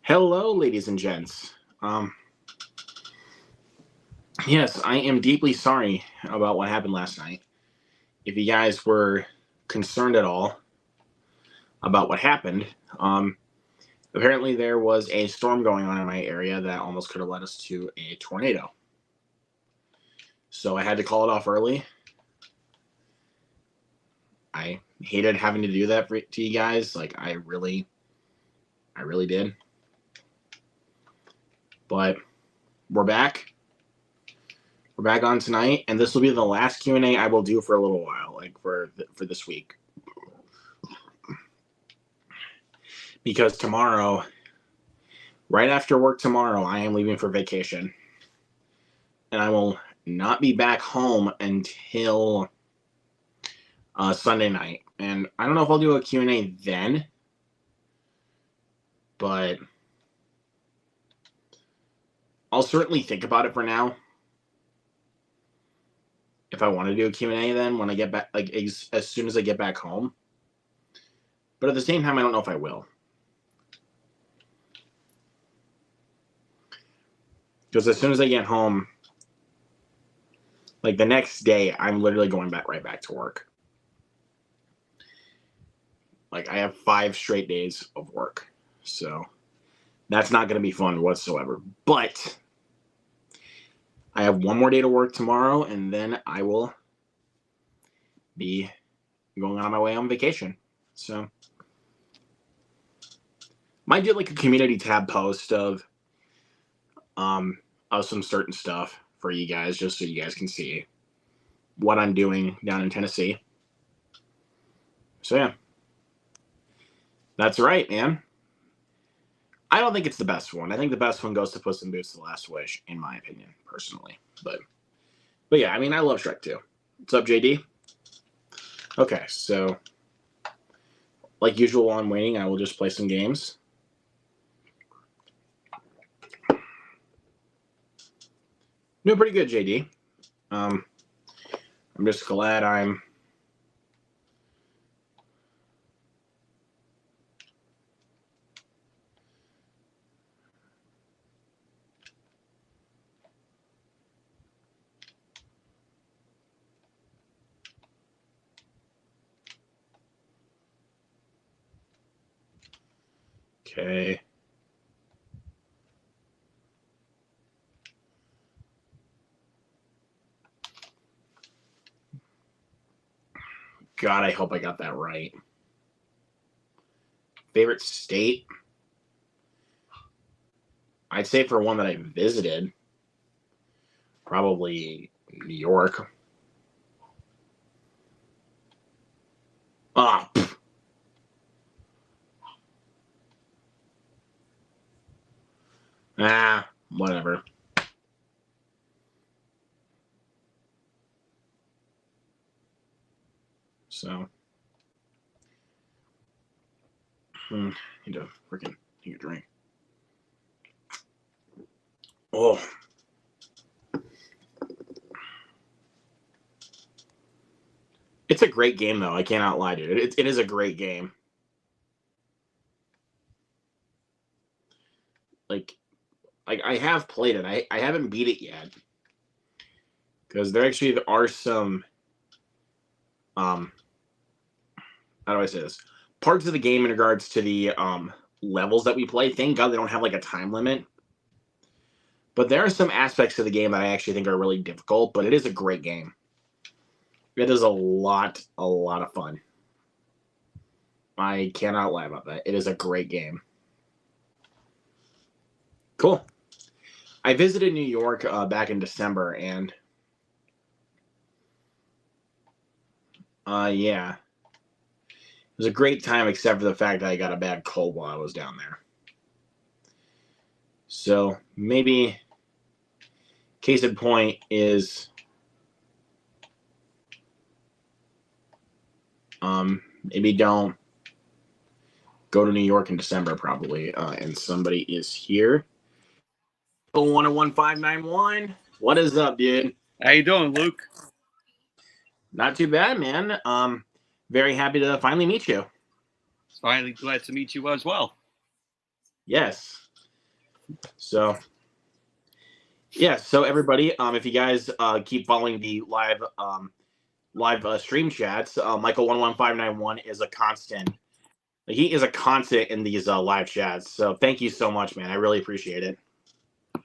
Hello, ladies and gents. Yes, I am deeply sorry about what happened last night. If you guys were concerned at all about what happened, apparently there was a storm going on in my area that almost could have led us to a tornado. So I had to call it off early. I hated having to do that to you guys. I really did. But we're back. We're back on tonight, and this will be the last Q&A I will do for a little while, for this week. Because tomorrow, right after work tomorrow, I am leaving for vacation. And I will not be back home until Sunday night. And I don't know if I'll do a Q&A then, but I'll certainly think about it for now. If I want to do a Q&A then when I get back, as soon as I get back home. But at the same time, I don't know if I will. Because as soon as I get home, the next day, I'm literally going right back to work. I have 5 straight days of work. So that's not going to be fun whatsoever. But I have one more day to work tomorrow, and then I will be going on my way on vacation. So might do a community tab post of some certain stuff for you guys, just so you guys can see what I'm doing down in Tennessee. So yeah, that's right, man. I don't think it's the best one. I think the best one goes to Puss in Boots: The Last Wish, in my opinion, personally. But yeah, I mean, I love Shrek 2. What's up, JD? Okay, so like usual, while I'm waiting, I will just play some games. Doing pretty good, JD. I'm just glad I'm okay. God, I hope I got that right. Favorite state? I'd say for one that I visited, probably New York. Ah, whatever. So, need to freaking take a drink. Oh. It's a great game, though. I cannot lie to you. It is a great game. I have played it. I haven't beat it yet. Because there are some how do I say this? Parts of the game in regards to the levels that we play. Thank God they don't have a time limit. But there are some aspects of the game that I actually think are really difficult, but it is a great game. It is a lot of fun. I cannot lie about that. It is a great game. Cool. I visited New York back in December, and yeah. It was a great time, except for the fact that I got a bad cold while I was down there. So maybe case in point is maybe don't go to New York in December, probably. And somebody is here. 1011591. What is up, dude? How you doing, Luke? Not too bad, man. Very happy to finally meet you. Finally glad to meet you as well. Yes. So yeah, so everybody, if you guys keep following the live stream chats, Michael11591 is a constant. He is a constant in these live chats. So thank you so much, man. I really appreciate it.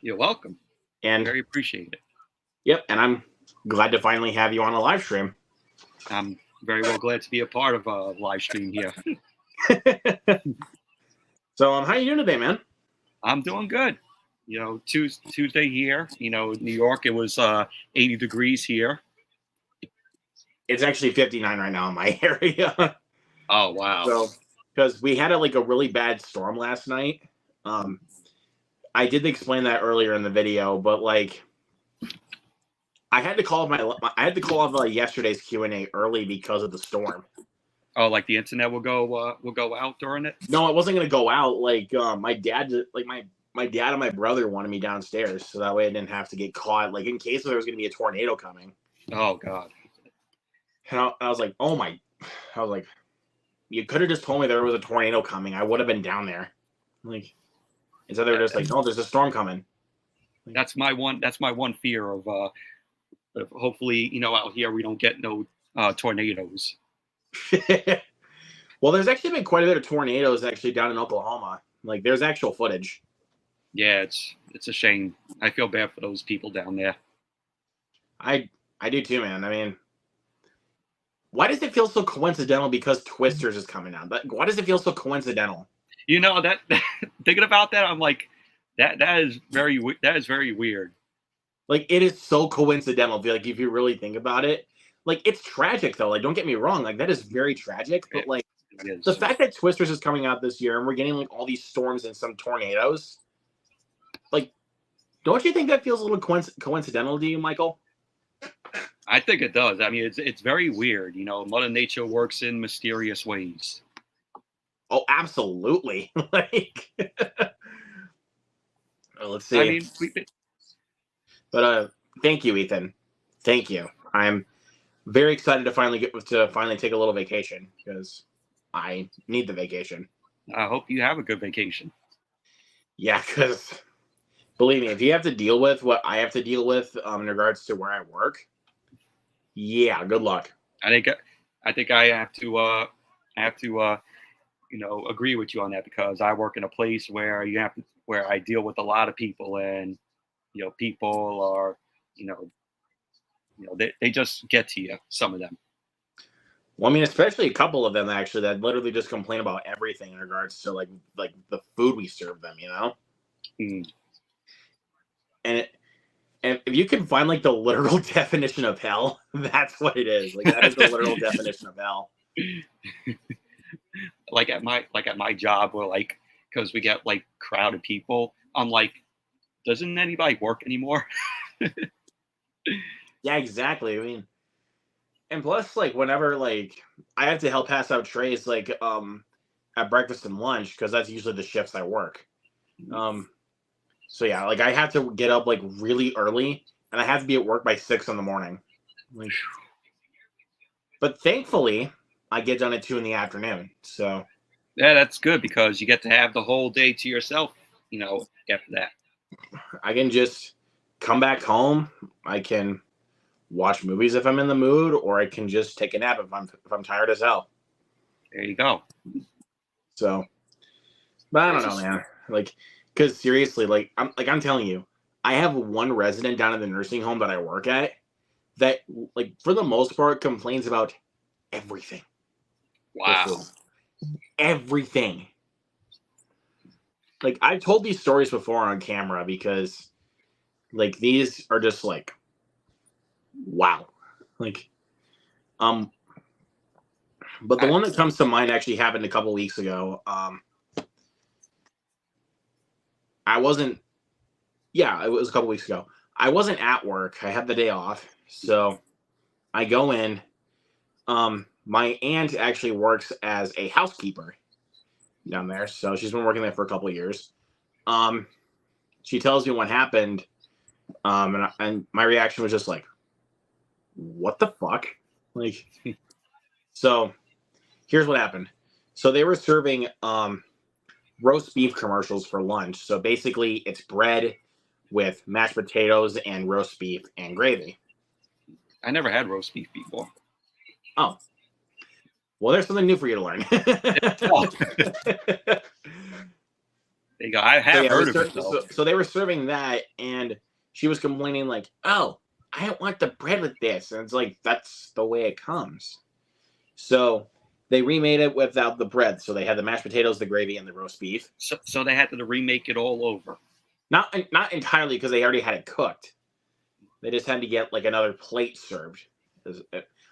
You're welcome. And very appreciate it. Yep, and I'm glad to finally have you on a live stream. I'm very well glad to be a part of a live stream here. So, how you doing today, man? I'm doing good. You know, Tuesday here. You know, New York, it was 80 degrees here. It's actually 59 right now in my area. Oh, wow. So, because we had a really bad storm last night. I did explain that earlier in the video, but I had to call off yesterday's Q&A early because of the storm. Oh, like the internet will go out during it? No, it wasn't going to go out. My dad, my dad and my brother wanted me downstairs, so that way I didn't have to get caught. In case there was going to be a tornado coming. Oh God. And I was like, you could have just told me there was a tornado coming. I would have been down there. Instead they're just no, there's a storm coming. That's my one fear of hopefully, out here we don't get no tornadoes. Well, there's actually been quite a bit of tornadoes actually down in Oklahoma. There's actual footage. Yeah, it's a shame. I feel bad for those people down there. I do too, man. I mean, why does it feel so coincidental because Twisters is coming out? Why does it feel so coincidental? That thinking about that, I'm like, that is very weird. It is so coincidental. If you really think about it, it's tragic though. Don't get me wrong. That is very tragic. But the fact that Twisters is coming out this year and we're getting all these storms and some tornadoes, don't you think that feels a little coincidental to you, Michael? I think it does. I mean, it's very weird. Mother Nature works in mysterious ways. Oh, absolutely. Let's see. I mean, but thank you, Ethan. Thank you. I'm very excited to finally take a little vacation because I need the vacation. I hope you have a good vacation. Yeah, because believe me, if you have to deal with what I have to deal with in regards to where I work, yeah, good luck. I think I have to agree with you on that because I work in a place where where I deal with a lot of people and people are they just get to you, some of them. Well, I mean, especially a couple of them actually that literally just complain about everything in regards to the food we serve them, Mm. And if you can find the literal definition of hell, that's what it is. That is the literal definition of hell. At my job, we're because we get crowded people, I'm like, doesn't anybody work anymore? Yeah, exactly. I mean, and plus, whenever I have to help pass out trays at breakfast and lunch because that's usually the shifts I work. So yeah, I have to get up really early and I have to be at work by 6 a.m. But thankfully, I get done at 2 p.m. So yeah, that's good because you get to have the whole day to yourself. After that, I can just come back home. I can watch movies if I'm in the mood, or I can just take a nap if I'm tired as hell. There you go. So, but I don't know, man. Because seriously, I'm telling you, I have one resident down in the nursing home that I work at that, for the most part, complains about everything. Wow. Everything. I've told these stories before on camera because, these are just wow. But the one that comes to mind actually happened a couple weeks ago. It was a couple weeks ago. I wasn't at work. I had the day off. So I go in. My aunt actually works as a housekeeper down there. So she's been working there for a couple of years. She tells me what happened. And my reaction was just what the fuck? So here's what happened. So they were serving roast beef commercials for lunch. So basically, it's bread with mashed potatoes and roast beef and gravy. I never had roast beef before. Oh, well, there's something new for you to learn. There you go. I have heard of it though. So they were serving that, and she was complaining like, "Oh, I don't want the bread with this," and it's like that's the way it comes. So they remade it without the bread. So they had the mashed potatoes, the gravy, and the roast beef. So they had to remake it all over. Not entirely because they already had it cooked. They just had to get like another plate served.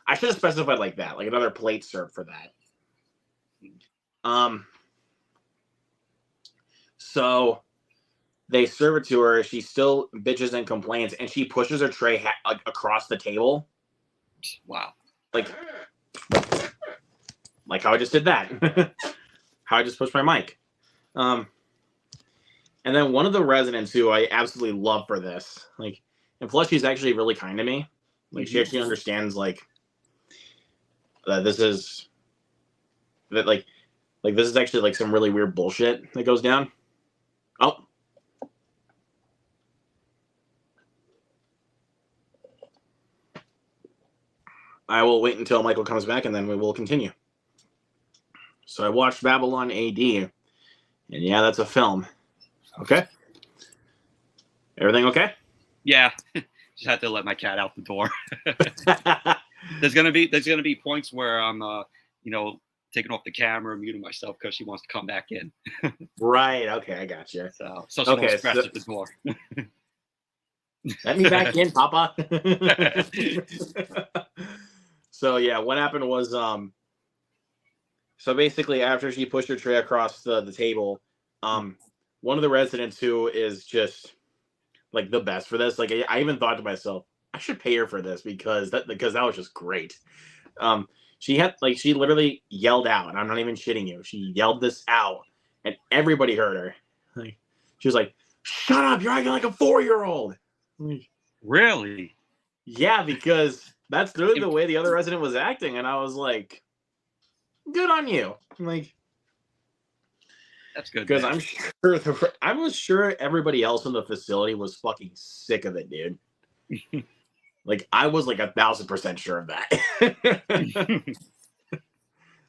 I should have specified like that, like another plate served for that. So they serve it to her. She still bitches and complains, and she pushes her tray across the table. Wow. Like how I just did that. How I just pushed my mic. And then one of the residents who I absolutely love for this, like, and plus she's actually really kind to me. Like she actually understands like that this is like this is actually like some really weird bullshit that goes down. Oh. I will wait until Michael comes back and then we will continue. So I watched Babylon AD, and yeah, that's a film. Okay. Everything okay? Yeah. Just had to let my cat out the door. There's gonna be points where I'm taking off the camera, muting myself because she wants to come back in. Right. Okay, I got you. So she won't scratch at the door. Let me back in, Papa. So yeah, what happened was so basically after she pushed her tray across the table, one of the residents who is just like the best for this, like I even thought to myself, I should pay her for this because that was just great. She literally yelled out, and I'm not even shitting you. She yelled this out, and everybody heard her. Like she was like, "Shut up! You're acting like a 4-year-old." Really? Yeah, because that's really the way the other resident was acting, and I was like, "Good on you!" Like, that's good. Because I was sure everybody else in the facility was fucking sick of it, dude. Like I was like 1,000% sure of that.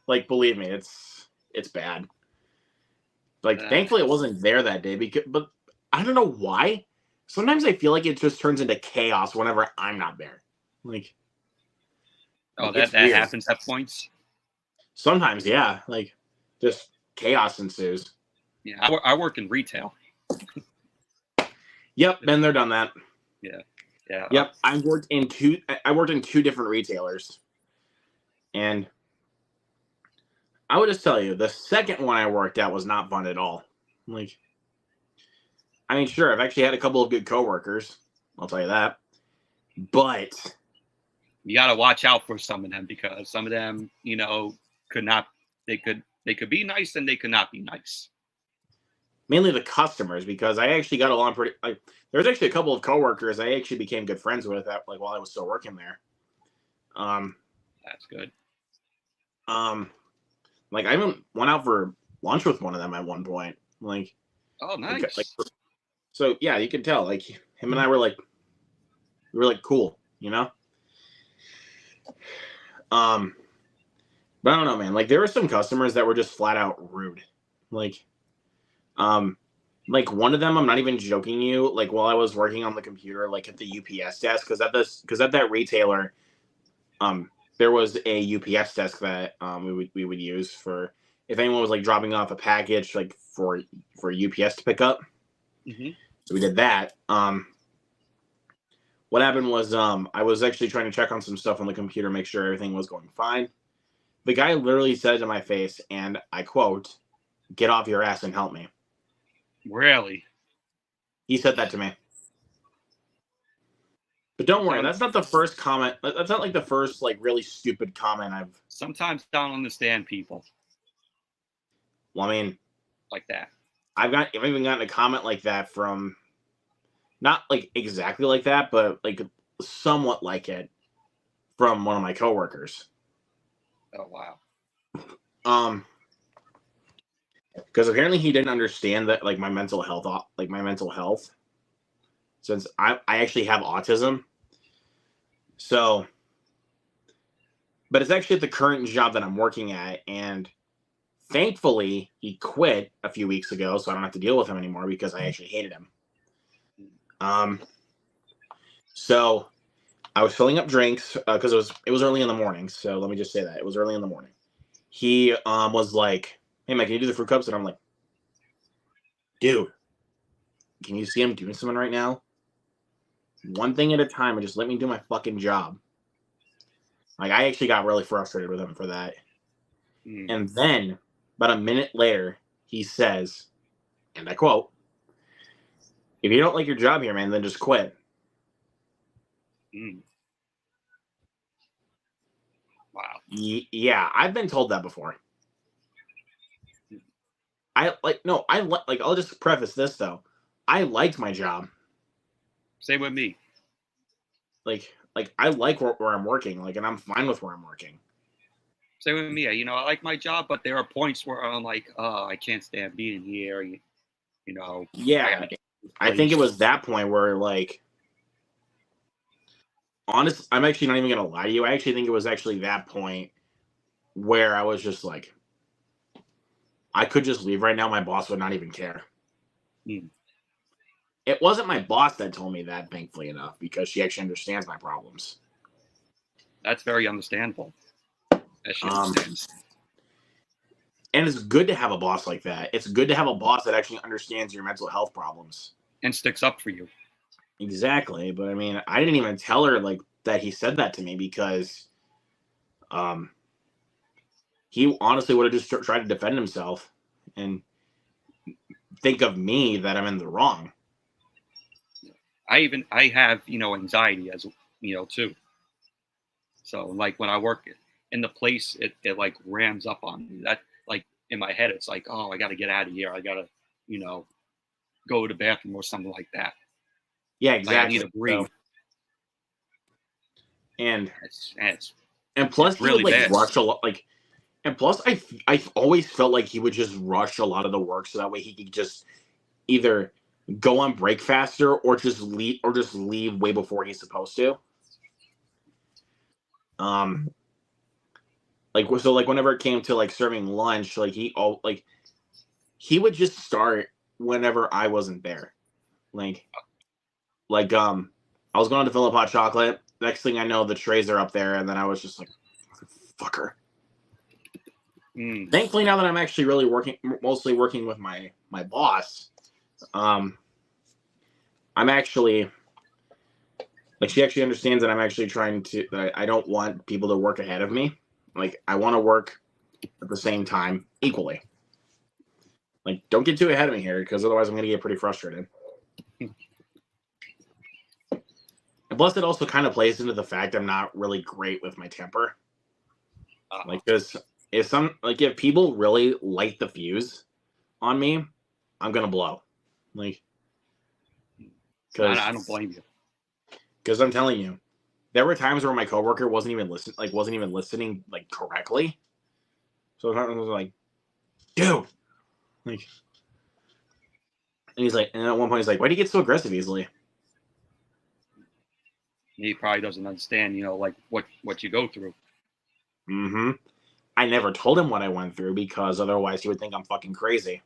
Like, believe me, it's bad. Like, thankfully, it wasn't there that day but I don't know why. Sometimes I feel like it just turns into chaos whenever I'm not there. Like, that happens at points. Sometimes, yeah. Like, just chaos ensues. Yeah, I work in retail. Yep, been there, done that. Yeah. Yep, I worked in two different retailers, and I would just tell you, the second one I worked at was not fun at all. Like, I mean, sure, I've actually had a couple of good coworkers. I'll tell you that, but you got to watch out for some of them because some of them, could not. They could be nice and they could not be nice. Mainly the customers, because I actually got along pretty. Like, there's actually a couple of coworkers I actually became good friends with, while I was still working there. That's good. Like I even went out for lunch with one of them at one point. Like, oh, nice. So yeah, you can tell. Like him and I were like, cool, But I don't know, man. Like there were some customers that were just flat out rude. Like one of them, I'm not even joking you. Like while I was working on the computer, like at the UPS desk, because at that retailer, there was a UPS desk that we would use for if anyone was like dropping off a package, like for UPS to pick up. Mm-hmm. So we did that. What happened was I was actually trying to check on some stuff on the computer, make sure everything was going fine. The guy literally said to my face, and I quote, "Get off your ass and help me." Really? He said that to me. But don't worry, that's not the first comment. That's not like the first like really stupid comment I've. Sometimes I don't understand people. Well, I mean, like that. I've even gotten a comment like that from, not like exactly like that, but like somewhat like it from one of my coworkers. Oh wow. because apparently he didn't understand that like my mental health, since I actually have autism. So, but it's actually at the current job that I'm working at, and thankfully he quit a few weeks ago, so I don't have to deal with him anymore because I actually hated him. So I was filling up drinks because it was early in the morning. So let me just say that it was early in the morning. He was like, "Hey, Mike, can you do the fruit cups?" And I'm like, "Dude, can you see I'm doing something right now? One thing at a time, and just let me do my fucking job." Like, I actually got really frustrated with him for that. And then, about a minute later, he says, and I quote, "If you don't like your job here, man, then just quit." Wow. Yeah, I've been told that before. I'll just preface this though. I liked my job. Same with me. Like I like where I'm working, like, and I'm fine with where I'm working. Same with me. You know, I like my job, but there are points where I'm like, oh, I can't stand being here. You know. Yeah, I think it was that point where, like, honest, I'm actually not even gonna lie to you. I actually think it was actually that point where I was just like, I could just leave right now. My boss would not even care. It wasn't my boss that told me that, thankfully enough, because she actually understands my problems. That's very understandable. That she understands. And it's good to have a boss like that. It's good to have a boss that actually understands your mental health problems and sticks up for you. Exactly, but I mean, I didn't even tell her like that he said that to me because, he honestly would have just tried to defend himself and think of me that I'm in the wrong. I have, anxiety as, too. So like when I work in the place, it like rams up on me. That, like, in my head, it's like, oh, I got to get out of here. I got to, go to the bathroom or something like that. Yeah, exactly. I need to breathe. So, and plus it's really he would, like, bad. rush a lot, like, and plus I always felt like he would just rush a lot of the work so that way he could just either go on break faster or just leave way before he's supposed to. Like, so, like, whenever it came to like serving lunch, like he would just start whenever I wasn't there. Like I was going to fill up hot chocolate. Next thing I know, the trays are up there, and then I was just like, "Fucker." Thankfully, now that I'm actually really mostly working with my boss, I'm actually, like, she actually understands that I'm actually trying to, that I don't want people to work ahead of me. Like, I want to work at the same time equally. Like, don't get too ahead of me here, because otherwise I'm going to get pretty frustrated. And plus, it also kind of plays into the fact I'm not really great with my temper. Like, because if people really light the fuse on me, I'm gonna blow. Like, because I don't blame you. Because I'm telling you, there were times where my coworker wasn't even listening like correctly. So I was like, "Dude," like, and he's like, and at one point he's like, "Why do you get so aggressive easily?" He probably doesn't understand, like what you go through. I never told him what I went through because otherwise he would think I'm fucking crazy.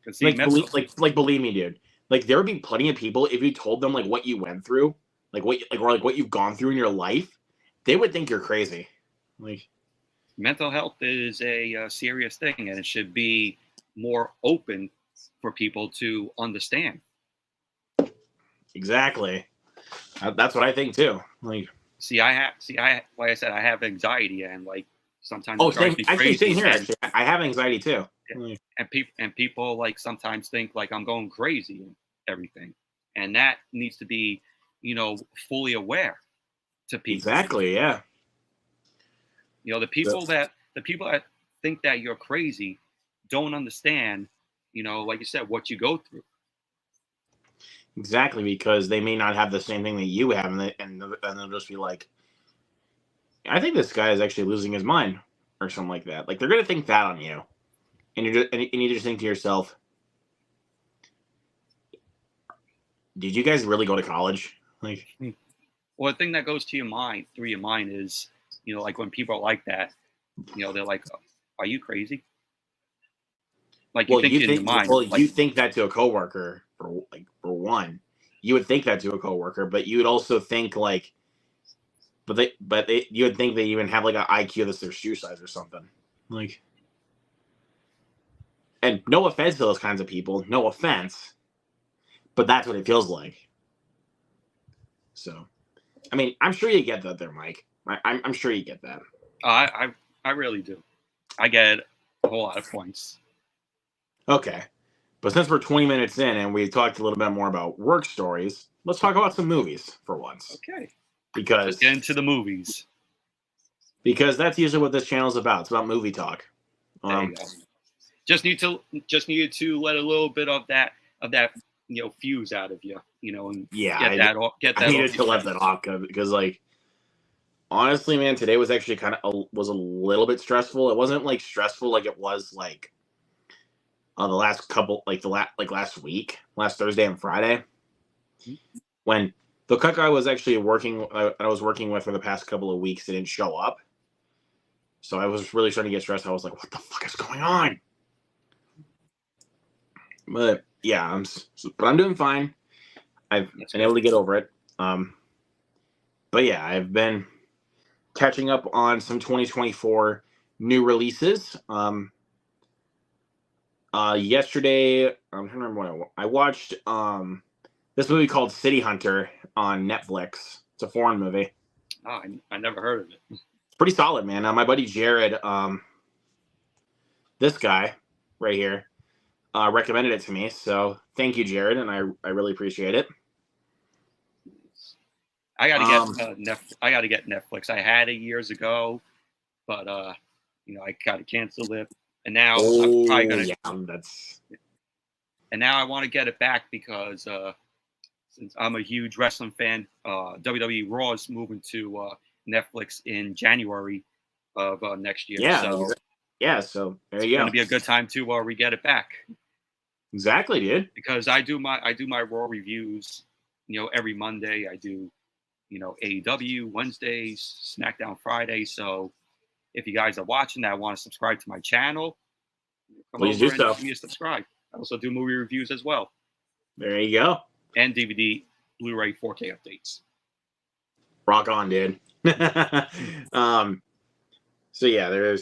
Believe me, dude. Like, there would be plenty of people, if you told them like what you went through, or what you've gone through in your life, they would think you're crazy. Like, mental health is a serious thing, and it should be more open for people to understand. Exactly. That's what I think too. Like, like I said, I have anxiety, and like sometimes same here. Actually, I have anxiety too. Yeah. And people like sometimes think like I'm going crazy and everything, and that needs to be, fully aware to people. Exactly. Yeah. The people that think that you're crazy don't understand, like you said, what you go through. Exactly, because they may not have the same thing that you have, and they'll just be like, "I think this guy is actually losing his mind," or something like that. Like, they're gonna think that on you. and you just think to yourself, did you guys really go to college? Like, well, the thing that goes to your mind through your mind is, like when people are like that, they're like, "Are you crazy?" Like you think in your mind, you think that to a coworker for one, you would think that to a coworker, but you would also think like, you would think they even have like an IQ that's their shoe size or something. Like, and no offense to those kinds of people, no offense, but that's what it feels like. So, I mean, I'm sure you get that there, Mike. I'm sure you get that. I really do. I get a whole lot of points. Okay. But since we're 20 minutes in and we've talked a little bit more about work stories, let's talk about some movies for once. Okay. Because let's get into the movies. Because that's usually what this channel is about. It's about movie talk. There you go. Just needed to let a little bit of that fuse out of you, and I needed to let that off because like honestly, man, today was actually was a little bit stressful. It wasn't like stressful like it was like the last couple last week, last Thursday and Friday, when the cut guy was actually I was working with for the past couple of weeks didn't show up. So I was really starting to get stressed. I was like, what the fuck is going on? But yeah, I'm doing fine. I've been able to get over it. But yeah, I've been catching up on some 2024 new releases. Yesterday, I'm trying to remember what I watched. This movie called City Hunter on Netflix. It's a foreign movie. Oh, I never heard of it. It's pretty solid, man. My buddy Jared, this guy right here, recommended it to me. So thank you, Jared, and I really appreciate it. I gotta get Netflix. I had it years ago, but I gotta cancel it, and now I'm probably gonna. Yeah, And now I want to get it back because since I'm a huge wrestling fan, WWE Raw is moving to Netflix in January of next year. Yeah, so there you go. It's gonna be a good time to re-get it back. Exactly, dude. Because I do my Raw reviews, every Monday. I do, AEW Wednesdays, SmackDown Fridays. So if you guys are watching that, want to subscribe to my channel, please do so. Give me a subscribe. I also do movie reviews as well. There you go. And DVD, Blu-ray, 4K updates. Rock on, dude. So yeah,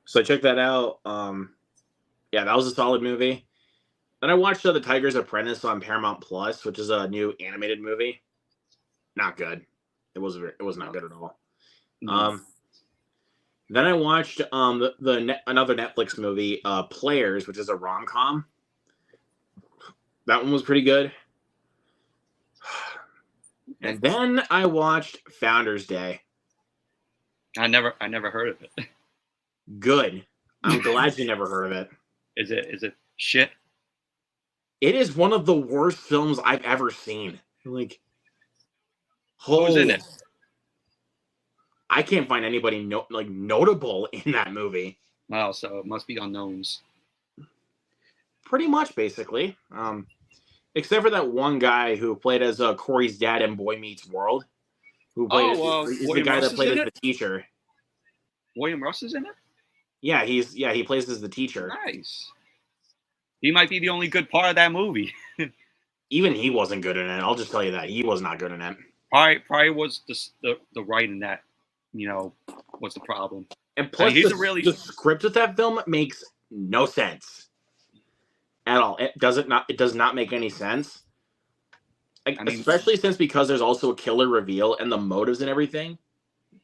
so check that out. Yeah, that was a solid movie. Then I watched The Tiger's Apprentice on Paramount Plus, which is a new animated movie. Not good. It was not good at all. Then I watched another Netflix movie, Players, which is a rom-com. That one was pretty good. And then I watched Founders Day. I never heard of it. Good. I'm glad you never heard of it. Is it shit? It is one of the worst films I've ever seen. Like, who's in it? I can't find anybody notable in that movie. Wow, so it must be unknowns. Pretty much, basically. Except for that one guy who played as Corey's dad in Boy Meets World. Who played he's the guy that played as the teacher. William Russ is in it? Yeah, he plays as the teacher. Nice. He might be the only good part of that movie. Even he wasn't good in it. I'll just tell you that. He was not good in it. Probably was the writing that, was the problem. And plus, the script of that film makes no sense at all. It does not make any sense. Especially because there's also a killer reveal and the motives and everything.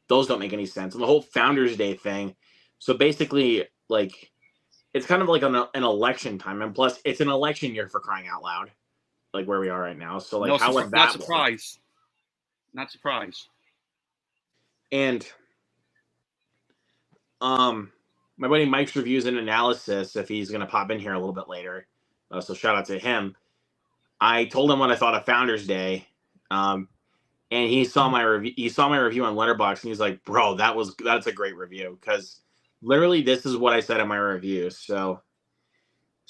Those don't make any sense. And the whole Founders Day thing. So basically, it's kind of like an election time. And plus, it's an election year, for crying out loud. Like where we are right now. So how would that not surprised. Not surprised. And my buddy Mike's Reviews and Analysis, if he's going to pop in here a little bit later. So shout out to him. I told him what I thought of Founders Day. And he saw my review. He saw my review on Letterboxd, and he's like, "Bro, that's a great review." Because literally, this is what I said in my review. So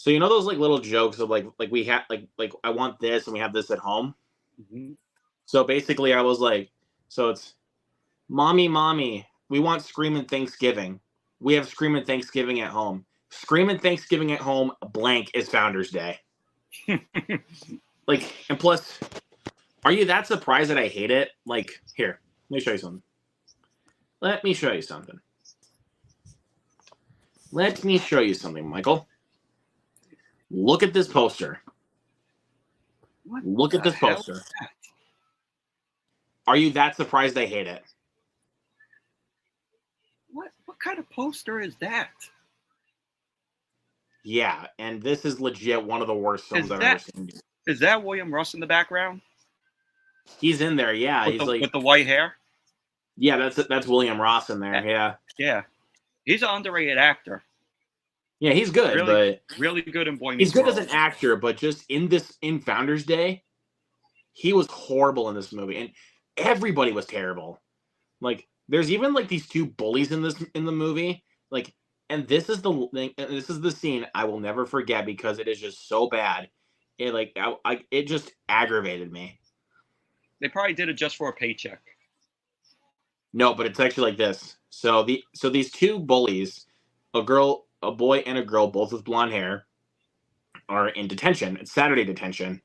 you know those like little jokes of like we have like I want this and we have this at home. Mm-hmm. So basically, I was like, so it's mommy, we want Screaming Thanksgiving. We have Screaming Thanksgiving at home. Screaming Thanksgiving at home blank is Founders Day. Like, and plus, are you that surprised that I hate it? Like, here, let me show you something. Let me show you something. Let me show you something, Michael. Look at this poster. What Look at the this hell poster. is that? Are you that surprised I hate it? What kind of poster is that? Yeah, and this is legit one of the worst films Is I've ever that seen. is that William Russ in the background He's in there, yeah. with He's like, the white hair? yeah, that's William Ross in there, yeah. Yeah, he's an underrated actor. Yeah, he's good, Really, but really good in Boy he's Meets good World. as an actor, but just in Founders Day, he was horrible in this movie, and everybody was terrible. Like, there's even like these two bullies in the movie, like, and this is the thing, and this is the scene I will never forget because it is just so bad. It like it just aggravated me. They probably did it just for a paycheck. No, but it's actually like this. So these two bullies, a boy and a girl, both with blonde hair, are in detention. It's Saturday detention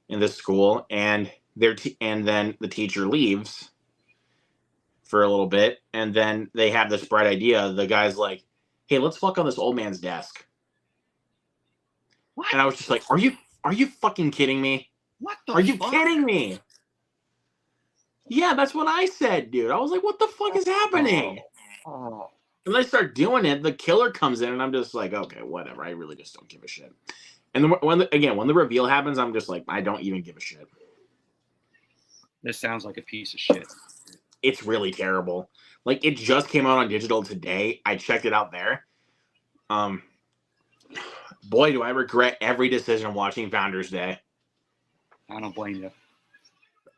in this school, and and then the teacher leaves for a little bit, and then they have this bright idea. The guy's like, "Hey, let's fuck on this old man's desk." What? And I was just like, "Are you fucking kidding me? What the Are you fuck? kidding me?" Yeah, that's what I said, dude. I was like, "What the fuck is happening?" Oh. And they start doing it. The killer comes in, and I'm just like, "Okay, whatever. I really just don't give a shit." And when the reveal happens, I'm just like, I don't even give a shit. This sounds like a piece of shit. It's really terrible. Like, it just came out on digital today. I checked it out there. Boy, do I regret every decision watching Founders Day. I don't blame you.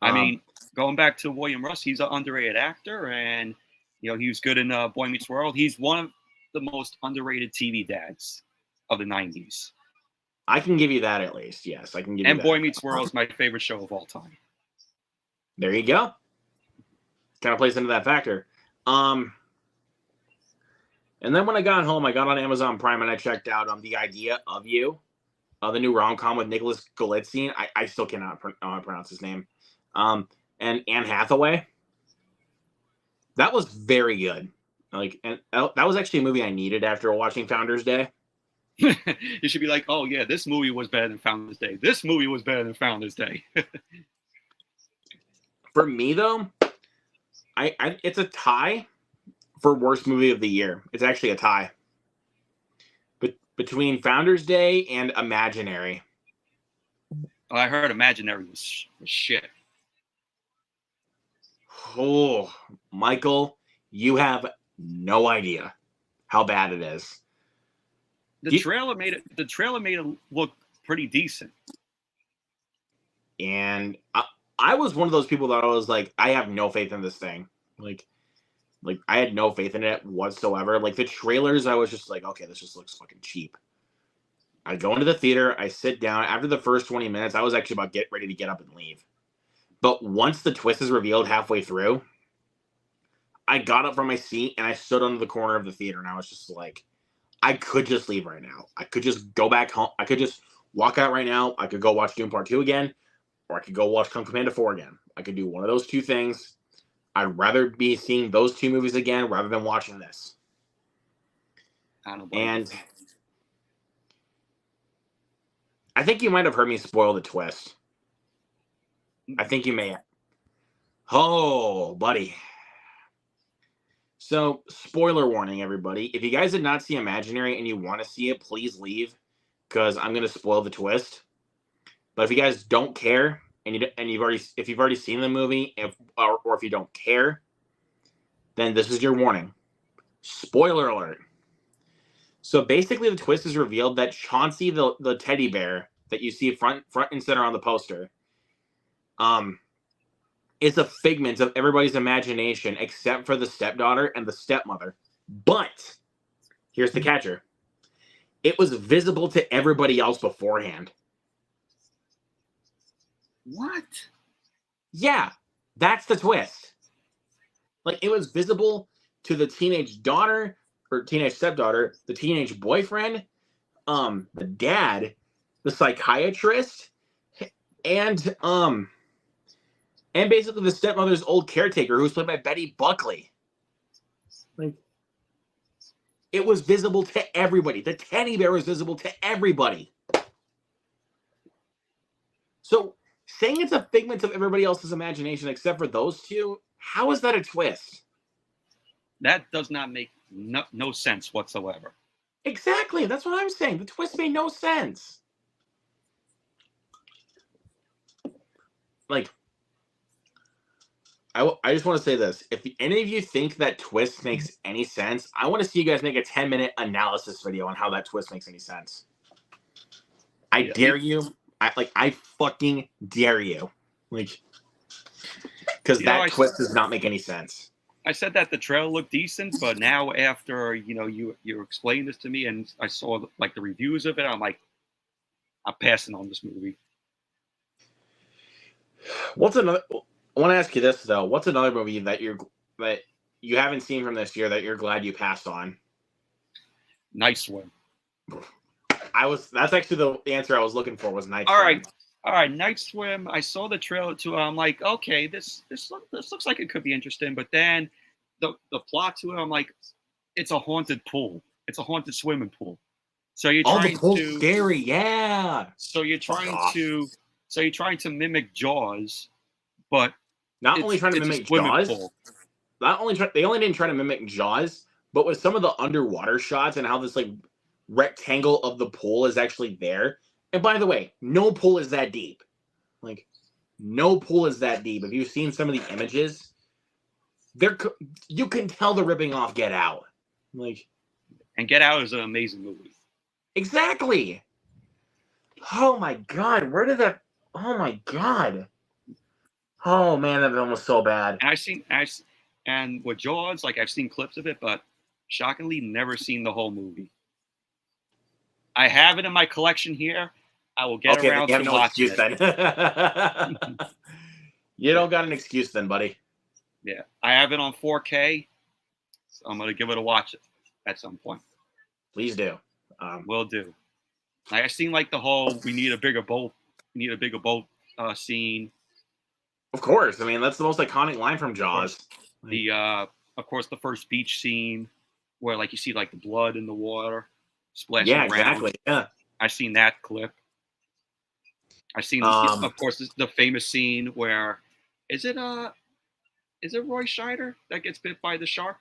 I mean, going back to William Russ, he's an underrated actor, and he was good in Boy Meets World. He's one of the most underrated TV dads of the '90s. I can give you that at least. Yes, I can give you that. And Boy Meets World is my favorite show of all time. There you go. Kind of plays into that factor. And then when I got home, I got on Amazon Prime and I checked out The Idea of You, the new rom-com with Nicholas Golitsyn. I still cannot pronounce his name. And Anne Hathaway. That was very good. And that was actually a movie I needed after watching Founders Day. You should be like, oh yeah, this movie was better than Founders Day. This movie was better than Founders Day. For me though, it's a tie for worst movie of the year. It's actually a tie. But between Founders Day and Imaginary. Oh, I heard Imaginary was shit. Oh, Michael, you have no idea how bad it is. The trailer made it look pretty decent. And I was one of those people that I was like, I have no faith in this thing. Like I had no faith in it whatsoever. Like the trailers, I was just like, okay, this just looks fucking cheap. I go into the theater, I sit down. After the first 20 minutes, I was actually about ready to get up and leave. But once the twist is revealed halfway through, I got up from my seat and I stood on the corner of the theater and I was just like, I could just leave right now. I could just go back home. I could just walk out right now. I could go watch Doom Part 2 again, or I could go watch Kung Fu Panda 4 again. I could do one of those two things. I'd rather be seeing those two movies again rather than watching this. I don't and I think you might have heard me spoil the twist. I think you may. Oh, buddy. So, spoiler warning, everybody. If you guys did not see Imaginary and you want to see it, please leave, because I'm going to spoil the twist. But if you guys don't care and if you've already seen the movie, or if you don't care, then this is your warning. Spoiler alert. So basically, the twist is revealed that Chauncey, the teddy bear that you see front and center on the poster, is a figment of everybody's imagination except for the stepdaughter and the stepmother. But Here's the catcher. It was visible to everybody else beforehand. What? Yeah, that's the twist. Like, it was visible to the teenage daughter or teenage stepdaughter, the teenage boyfriend, the dad, the psychiatrist, and basically the stepmother's old caretaker, who's played by Betty Buckley. Like, it was visible to everybody. The teddy bear was visible to everybody. So saying it's a figment of everybody else's imagination except for those two, how is that a twist? That does not make no sense whatsoever. Exactly. That's what I'm saying. The twist made no sense. Like, I just want to say this. If any of you think that twist makes any sense, I want to see you guys make a 10-minute analysis video on how that twist makes any sense. I dare you. I fucking dare you. Like, because that twist does not make any sense. I said that the trailer looked decent, but now after you explained this to me and I saw like the reviews of it, I'm like, I'm passing on this movie. What's another? I want to ask you this though. What's another movie that you haven't seen from this year that you're glad you passed on? Night Swim. That's actually the answer I was looking for was Night Swim. All right, Night Swim. I saw the trailer too. I'm like, okay, this looks like it could be interesting. But then the plot to it, I'm like, it's a haunted pool. It's a haunted swimming pool. So you're trying the pool's scary, yeah. So you're trying to mimic Jaws, but not only trying to mimic Jaws. They only didn't try to mimic Jaws, but with some of the underwater shots and how this like rectangle of the pool is actually there. And by the way, no pool is that deep. Like, no pool is that deep. If you've seen some of the images, you can tell they're ripping off Get Out. Like, and Get Out is an amazing movie. Exactly. Oh my god, where did that? Oh my god. Oh man, that film was so bad. And with Jaws, like I've seen clips of it, but shockingly never seen the whole movie. I have it in my collection here. I will get around to watching it. Then. You don't got an excuse then, buddy. Yeah, I have it on 4K, so I'm gonna give it a watch at some point. Please do. Will do. I've seen like the whole "we need a bigger boat" scene. Of course, I mean that's the most iconic line from Jaws. Of course, the first beach scene where like you see like the blood in the water splashing Yeah, around. exactly. Yeah, I've seen that clip. I've seen, of course, the famous scene where is it Roy Scheider that gets bit by the shark?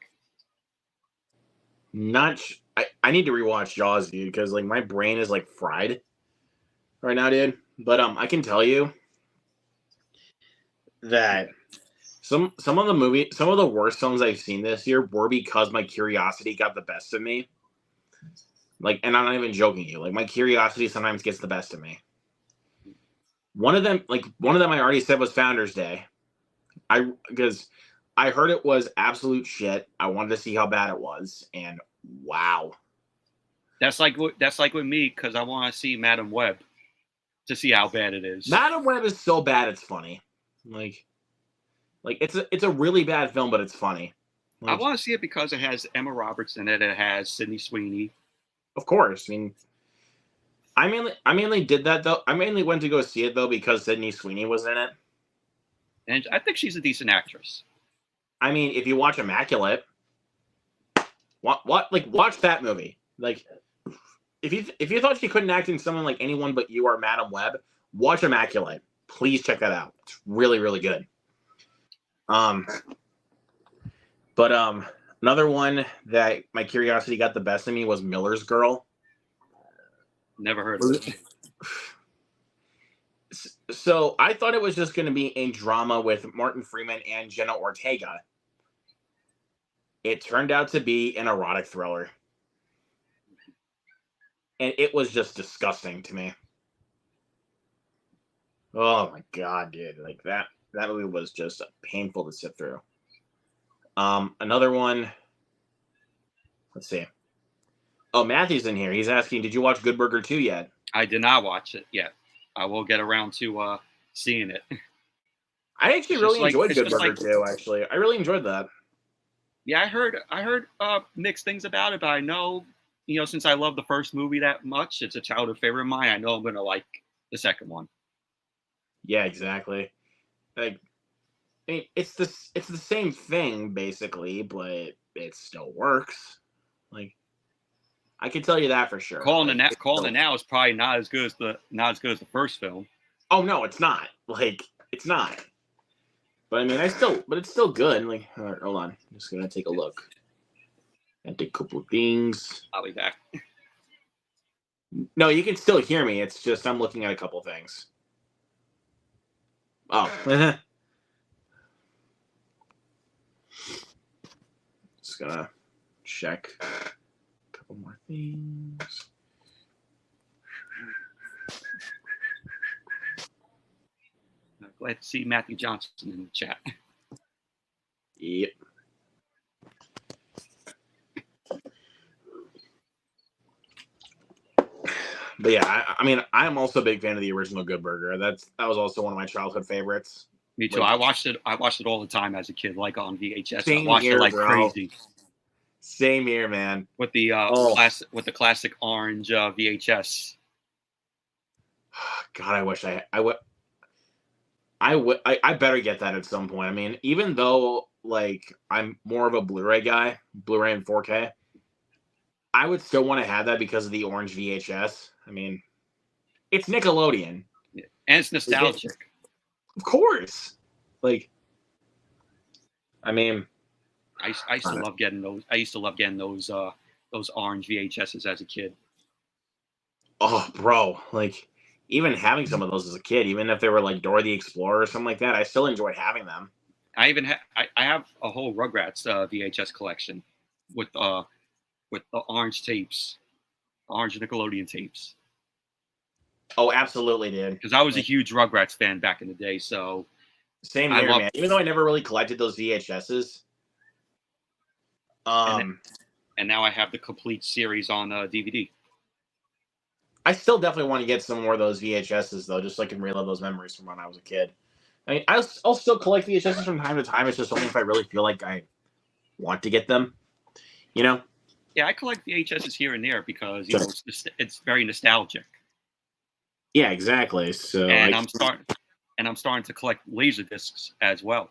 I need to rewatch Jaws, dude, because like my brain is like fried right now, dude. But I can tell you that some of the worst films I've seen this year were because my curiosity got the best of me. Like, and I'm not even joking you. Like, my curiosity sometimes gets the best of me. One of them I already said was Founders Day. Because I heard it was absolute shit. I wanted to see how bad it was, and wow. That's like with me because I want to see Madam Web to see how bad it is. Madam Web is so bad it's funny. Like it's a really bad film, but it's funny. Like, I want to see it because it has Emma Roberts in it. It has Sydney Sweeney. Of course, I mean, I mainly did that though. I mainly went to go see it though because Sydney Sweeney was in it, and I think she's a decent actress. I mean, if you watch Immaculate, watch that movie. Like, if you thought she couldn't act in something like Anyone But You or Madam Web, watch Immaculate. Please check that out. It's really, really good. But another one that my curiosity got the best of me was Miller's Girl. Never heard of it. So I thought it was just going to be a drama with Martin Freeman and Jenna Ortega. It turned out to be an erotic thriller. And it was just disgusting to me. Oh my god, dude. Like that movie was just painful to sit through. Another one. Let's see. Oh, Matthew's in here. He's asking, did you watch Good Burger 2 yet? I did not watch it yet. I will get around to seeing it. I actually really enjoyed it's Good just Burger like 2, actually. I really enjoyed that. yeah, I heard mixed things about it, but I know, since I love the first movie that much, it's a childhood favorite of mine. I know I'm gonna like the second one. Yeah, exactly. Like, I mean, it's the same thing basically, but it still works. Like, I can tell you that for sure. Calling Like, it now is probably not as good as the first film. oh no, it's not. Like, it's not. But I mean, but it's still good. Like, all right, hold on, I'm just gonna take a look at a couple things. I'll be back. No, you can still hear me. It's just I'm looking at a couple things. Oh, just gonna check a couple more things. Glad to see Matthew Johnson in the chat. Yep. But yeah, I mean, I'm also a big fan of the original Good Burger. That was also one of my childhood favorites. Me too. Like, I watched it all the time as a kid, like on VHS. Same I watched here, it like bro. crazy. Same here, man. With the classic orange VHS. God, I wish I better get that at some point. I mean, even though like I'm more of a Blu-ray guy, Blu-ray and 4K, I would still want to have that because of the orange VHS. I mean, it's Nickelodeon. Yeah. And it's nostalgic. Of course. Like, I mean, I used to love getting those. I used to love getting those orange VHSs as a kid. Oh, bro, like even having some of those as a kid, even if they were like Dora the Explorer or something like that, I still enjoyed having them. I even I have a whole Rugrats VHS collection with the orange tapes, orange Nickelodeon tapes. Oh, absolutely, dude. Because I was a huge Rugrats fan back in the day. So same here, man. Even though I never really collected those VHSs. And now I have the complete series on DVD. I still definitely want to get some more of those VHSs though, just so I can relive those memories from when I was a kid. I mean, I'll still collect VHSs from time to time. It's just only if I really feel like I want to get them. You know? Yeah, I collect VHSs here and there because it's very nostalgic. Yeah, exactly. So and I'm starting to collect laser discs as well.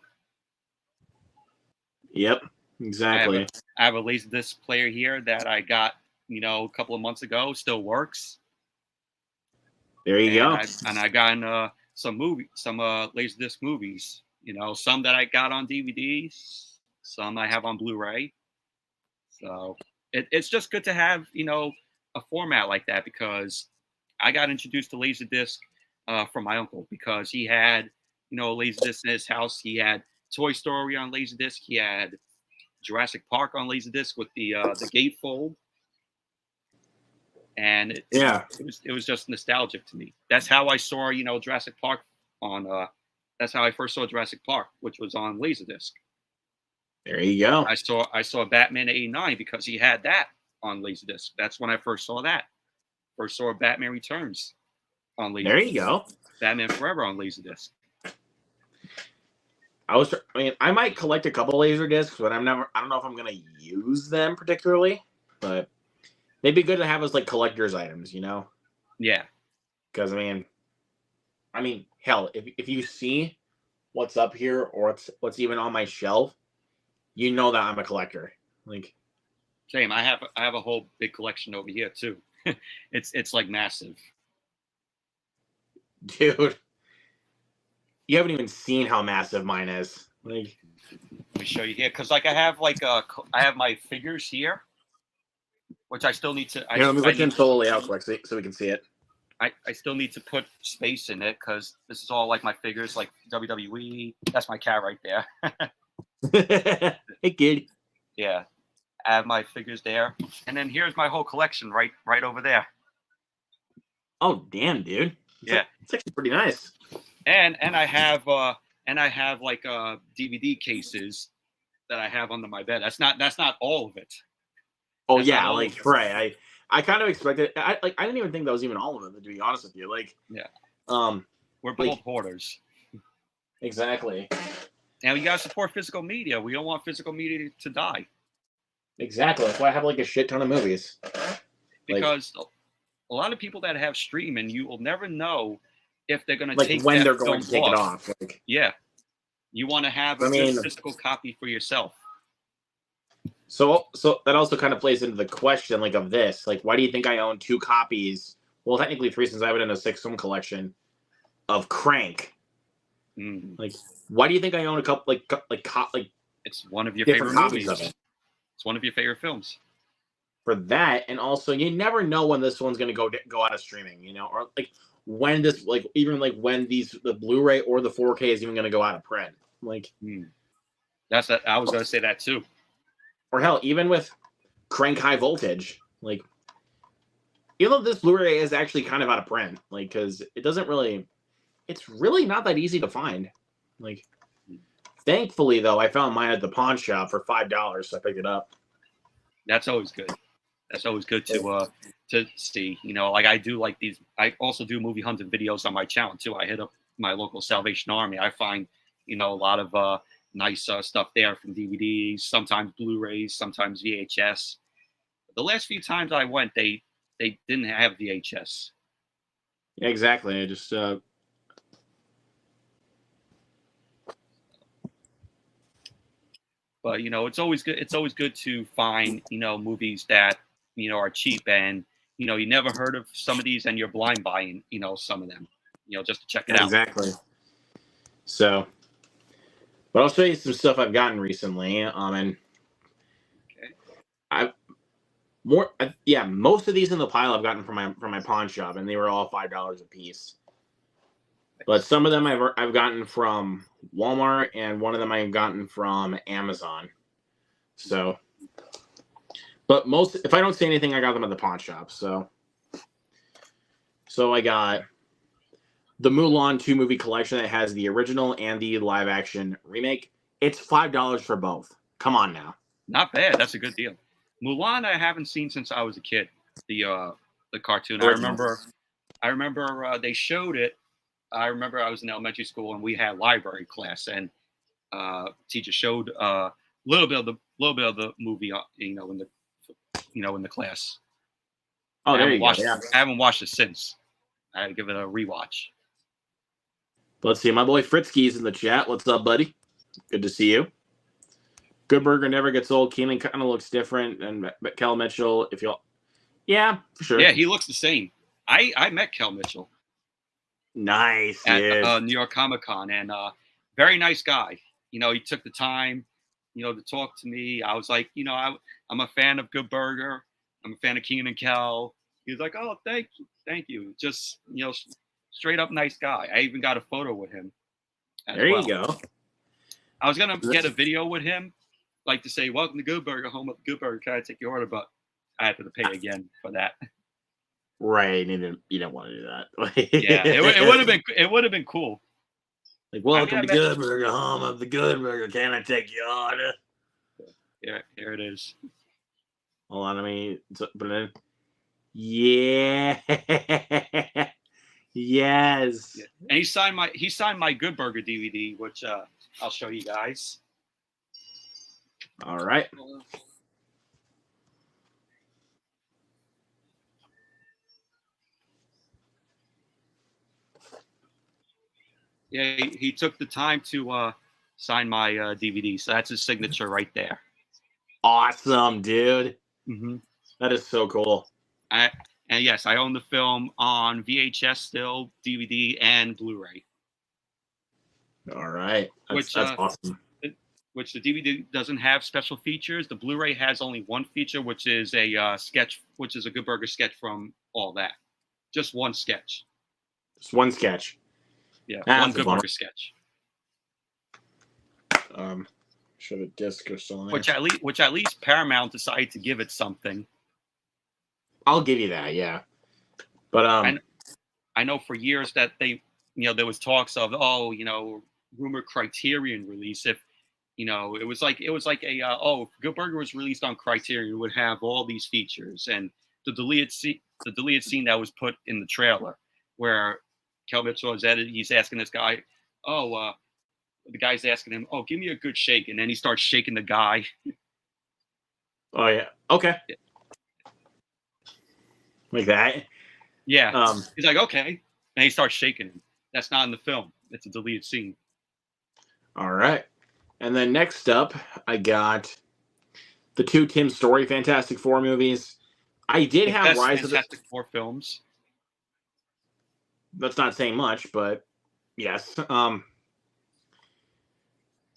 Yep, exactly. I have a laser disc player here that I got, a couple of months ago. Still works. There you go. And I got some laser disc movies. Some that I got on DVDs, some I have on Blu-ray. So it's just good to have a format like that because I got introduced to Laserdisc from my uncle because he had a Laserdisc in his house. He had Toy Story on Laserdisc. He had Jurassic Park on Laserdisc with the gatefold. And it was just nostalgic to me. That's how I saw Jurassic Park on. That's how I first saw Jurassic Park, which was on Laserdisc. There you go. I saw Batman '89 because he had that on Laserdisc. That's when I first saw that. First saw Batman Returns on Laserdisc. There you go. Batman Forever on Laserdisc. I might collect a couple laser discs, but I don't know if I'm gonna use them particularly, but they'd be good to have as like collector's items, Yeah. Because I mean, hell, if you see what's up here or what's even on my shelf, you know that I'm a collector. Like, same. I have a whole big collection over here too. It's like massive. Dude, you haven't even seen how massive mine is. Like, let me show you here because I have my figures here, which I still need to. Let me look in slowly out quick so we can see it. I still need to put space in it because this is all like my figures, like WWE. That's my cat right there. Hey, kid. Yeah, I have my figures there, and then here's my whole collection right over there. Oh, damn, dude. It's actually pretty nice. And I have like DVD cases that I have under my bed. That's not all of it. Oh, yeah, like right. I kind of expected. I didn't even think that was even all of them. To be honest with you, like, Yeah, um, we're like both hoarders. exactly, Now you gotta support physical media. We don't want physical media to die exactly. That's why I have like a shit ton of movies. because a lot of people that have streaming, you will never know if they're gonna Like take when that they're going film to take it off. off. Like, Yeah, you want to have a I good mean, physical copy for yourself. so that also kind of plays into the question, like, of this. Like, why do you think I own 2 copies? Well, technically 3, since I have it in a 6-film collection of Crank. Mm. Like, why do you think I own a couple, like It's one of your different favorite copies movies. of it? It's one of your favorite films. For that, and also you never know when this one's gonna go out of streaming, or like when this, like, even like when the Blu-ray or the 4K is even gonna go out of print, like, That's that. I was gonna say that too. or hell, even with Crank High Voltage, like, even though this Blu-ray is actually kind of out of print, like, because it's really not that easy to find, like. Thankfully, though, I found mine at the pawn shop for $5, so I picked it up. That's always good. That's always good to see. Like I do like these. I also do movie hunting videos on my channel too. I hit up my local Salvation Army. I find a lot of nice stuff there from DVDs, sometimes Blu-rays, sometimes VHS. The last few times I went, they didn't have VHS. Yeah, exactly. I just But it's always good. It's always good to find movies that are cheap, and you never heard of some of these, and you're blind buying some of them, just to check it out. exactly. So, but I'll show you some stuff I've gotten recently. And Okay. most of these in the pile I've gotten from my pawn shop, and they were all $5 a piece. But some of them I've gotten from Walmart, and one of them I've gotten from Amazon. So, but if I don't see anything, I got them at the pawn shop. So I got the Mulan 2 movie collection that has the original and the live action remake. It's $5 for both. Come on now. Not bad. That's a good deal. Mulan I haven't seen since I was a kid. The cartoon. Original. I remember they showed it. I remember I was in elementary school and we had library class, and teacher showed a little bit of the movie, in the class. Oh, there you go. Yeah. I haven't watched it since. I had to give it a rewatch. Let's see. My boy Fritzky's in the chat. What's up, buddy? Good to see you. Good Burger never gets old. Keenan kind of looks different, and Kel Mitchell, yeah, for sure. Yeah, he looks the same. I met Kel Mitchell. Nice. At New York Comic Con, and very nice guy. He took the time, to talk to me. I was like, I'm a fan of Good Burger. I'm a fan of Keenan and Kel. He was like, oh, thank you. Just, straight up nice guy. I even got a photo with him. There you go. I was gonna get a video with him, like to say, welcome to Good Burger, home of Good Burger. Can I take your order? But I had to pay again for that. Right, you don't want to do that. Yeah, it would have been cool. Like, welcome to Good Burger, home of the Good Burger. Can I take your order? Yeah, here it is. Hold on, let me put it in. Yeah. Yes. Yeah. And he signed my Good Burger DVD, which I'll show you guys. All right. Yeah, he took the time to sign my DVD, so that's his signature right there. Awesome, dude. Mm-hmm. That is so cool. And yes, I own the film on VHS still, DVD, and Blu-ray. All right. That's awesome. Which the DVD doesn't have special features. The Blu-ray has only one feature, which is a sketch, which is a Good Burger sketch from all that. Just one sketch. Just one sketch. Yeah, one Good Burger sketch. Should a disc or something. Which at least Paramount decided to give it something. I'll give you that, yeah. But I know for years that there was talks of rumored Criterion release. If it was like a if Good Burger was released on Criterion, it would have all these features, and the deleted scene that was put in the trailer where Kel Mitchell is edited. He's asking this guy, the guy's asking him, "Oh, give me a good shake," and then he starts shaking the guy. Oh yeah. Okay. Like that. Yeah. He's like, "Okay," and he starts shaking him. That's not in the film. It's a deleted scene. All right. And then next up, I got the 2 Tim Story Fantastic Four movies. I did The have best Rise of the. Fantastic Four films. That's not saying much, but yes.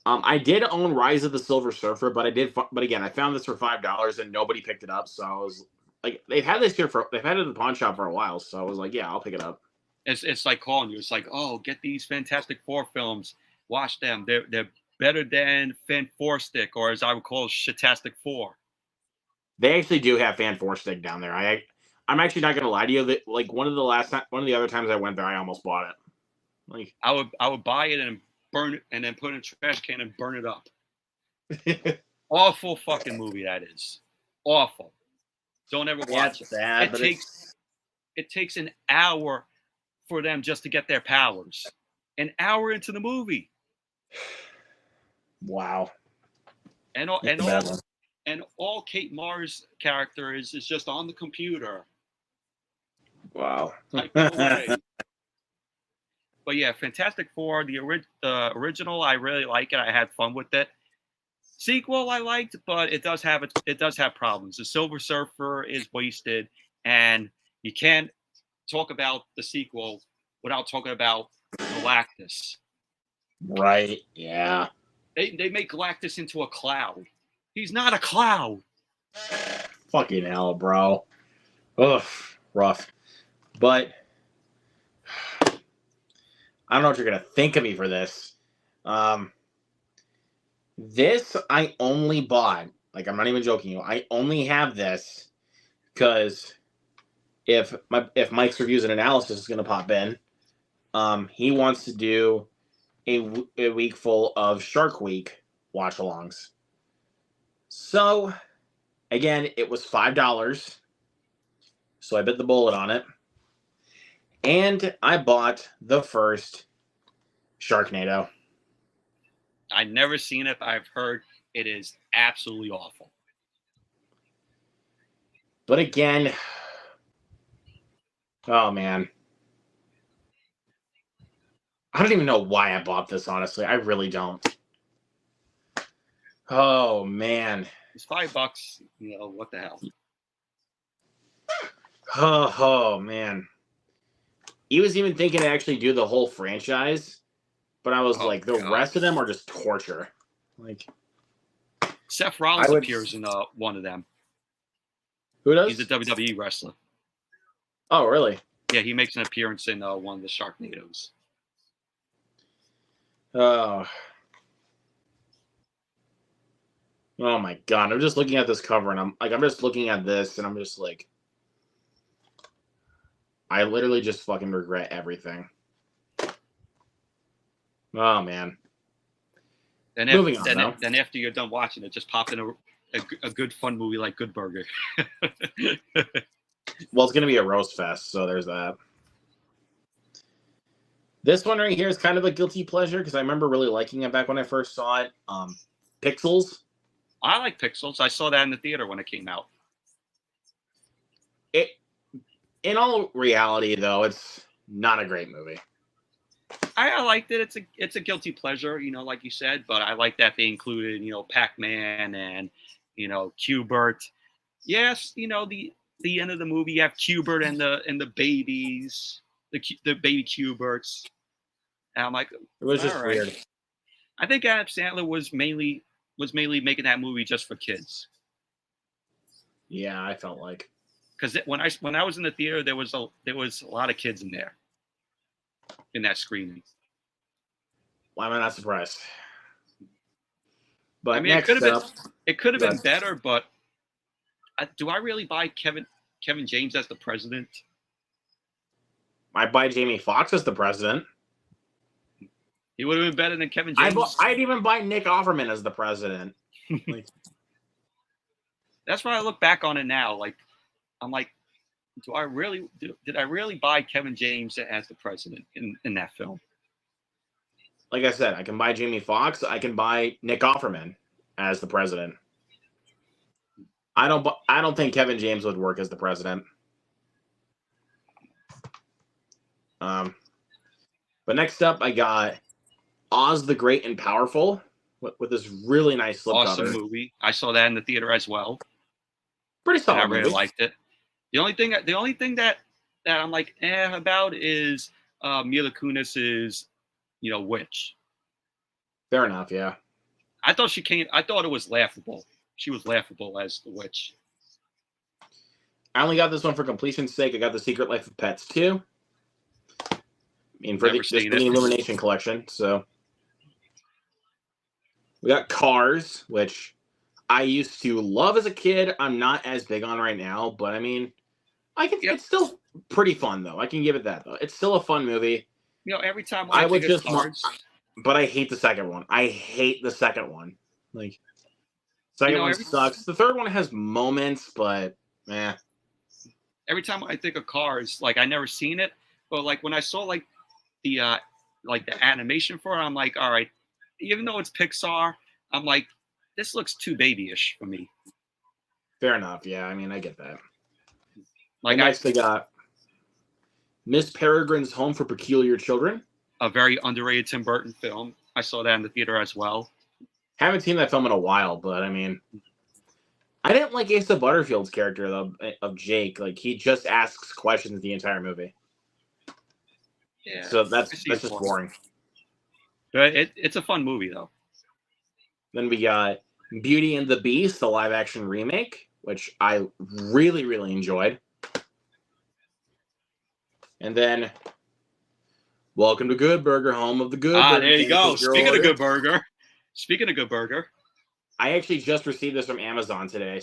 I did own Rise of the Silver Surfer, but again, I found this for $5 and nobody picked it up. So I was like, they've had it at the pawn shop for a while. So I was like, yeah, I'll pick it up. It's like calling you. It's like, oh, get these Fantastic Four films. Watch them. They're better than Fan Four Stick, or as I would call Shitastic Four. They actually do have Fan Four Stick down there. I'm actually not gonna lie to you. That like one of the other times I went there, I almost bought it. Like I would buy it and burn it, and then put it in a trash can and burn it up. Awful fucking movie that is. Awful. Don't ever watch it. Sad, it takes an hour for them just to get their powers. An hour into the movie. Wow. And all Kate Mara's character is just on the computer. Wow. But yeah, Fantastic Four, the original, I really like it. I had fun with it. Sequel, I liked, but it does have problems. The Silver Surfer is wasted, and you can't talk about the sequel without talking about Galactus. Right. Yeah. They make Galactus into a cloud. He's not a cloud. Fucking hell, bro. Ugh, rough. But I don't know what you're gonna think of me for this. This I only bought. Like, I'm not even joking you. I only have this because if Mike's reviews and analysis is gonna pop in, he wants to do a week full of Shark Week watch-alongs. So, again, it was $5. So I bit the bullet on it. And I bought the first Sharknado. I've never seen it, but I've heard it is absolutely awful. But again, oh man. I don't even know why I bought this, honestly. I really don't. Oh man. It's $5, you know, what the hell? Oh man. He was even thinking to actually do the whole franchise, but I was like, the rest of them are just torture. Like, Seth Rollins appears in one of them. Who does? He's a WWE wrestler. Oh, really? Yeah, he makes an appearance in one of the Sharknadoes. Oh my god! I'm just looking at this cover, and I'm just looking at this, and I'm just like, I literally just fucking regret everything. Oh man. Moving on. Then after you're done watching it, just pop in a good fun movie like Good Burger. Well, it's gonna be a roast fest, so there's that. This one right here is kind of a guilty pleasure because I remember really liking it back when I first saw it. Pixels. I like Pixels. I saw that in the theater when it came out. In all reality, though, it's not a great movie. I liked it. It's a guilty pleasure, you know, like you said. But I like that they included, you know, Pac-Man and, you know, Q*bert. Yes, you know, the end of the movie, you have Q*bert and the babies, the baby Q*berts. And I'm like, it was just weird. I think Adam Sandler was mainly making that movie just for kids. Yeah, I felt like, because when I was in the theater, there was a lot of kids in there in that screening. Why am I not surprised? But I mean, it could have been better. But do I really buy Kevin James as the president? I buy Jamie Foxx as the president. He would have been better than Kevin James. I'd even buy Nick Offerman as the president. That's why I look back on it now. Like, I'm like, did I really buy Kevin James as the president in that film? Like I said, I can buy Jamie Foxx. I can buy Nick Offerman as the president. I don't think Kevin James would work as the president. But next up, I got Oz the Great and Powerful with this really nice slipcover. Awesome movie. I saw that in the theater as well. Pretty solid. I really liked it. The only thing that I'm like about is Mila Kunis's, witch. Fair enough. Yeah. I thought it was laughable. She was laughable as the witch. I only got this one for completion's sake. I got The Secret Life of Pets 2. I mean, for the Illumination collection. So we got Cars, which I used to love as a kid. I'm not as big on right now, but I mean, it's still pretty fun though. I can give it that though. It's still a fun movie. Every time I would just Cars, but I hate the second one. I hate the second one. Like, second one sucks. The third one has moments, but every time I think of Cars, like I never seen it, but like when I saw like the animation for it, I'm like, all right, even though it's Pixar, I'm like, this looks too babyish for me. Fair enough. Yeah, I mean, I get that. Like, next, they got Miss Peregrine's Home for Peculiar Children. A very underrated Tim Burton film. I saw that in the theater as well. Haven't seen that film in a while, but I mean, I didn't like Asa Butterfield's character though, of Jake. Like, he just asks questions the entire movie. Yeah. So that's just boring. But it's a fun movie though. Then we got Beauty and the Beast, the live action remake, which I really, really enjoyed. And then Welcome to Good Burger, home of the Good Burger. There you go. Speaking of Good Burger. I actually just received this from Amazon today,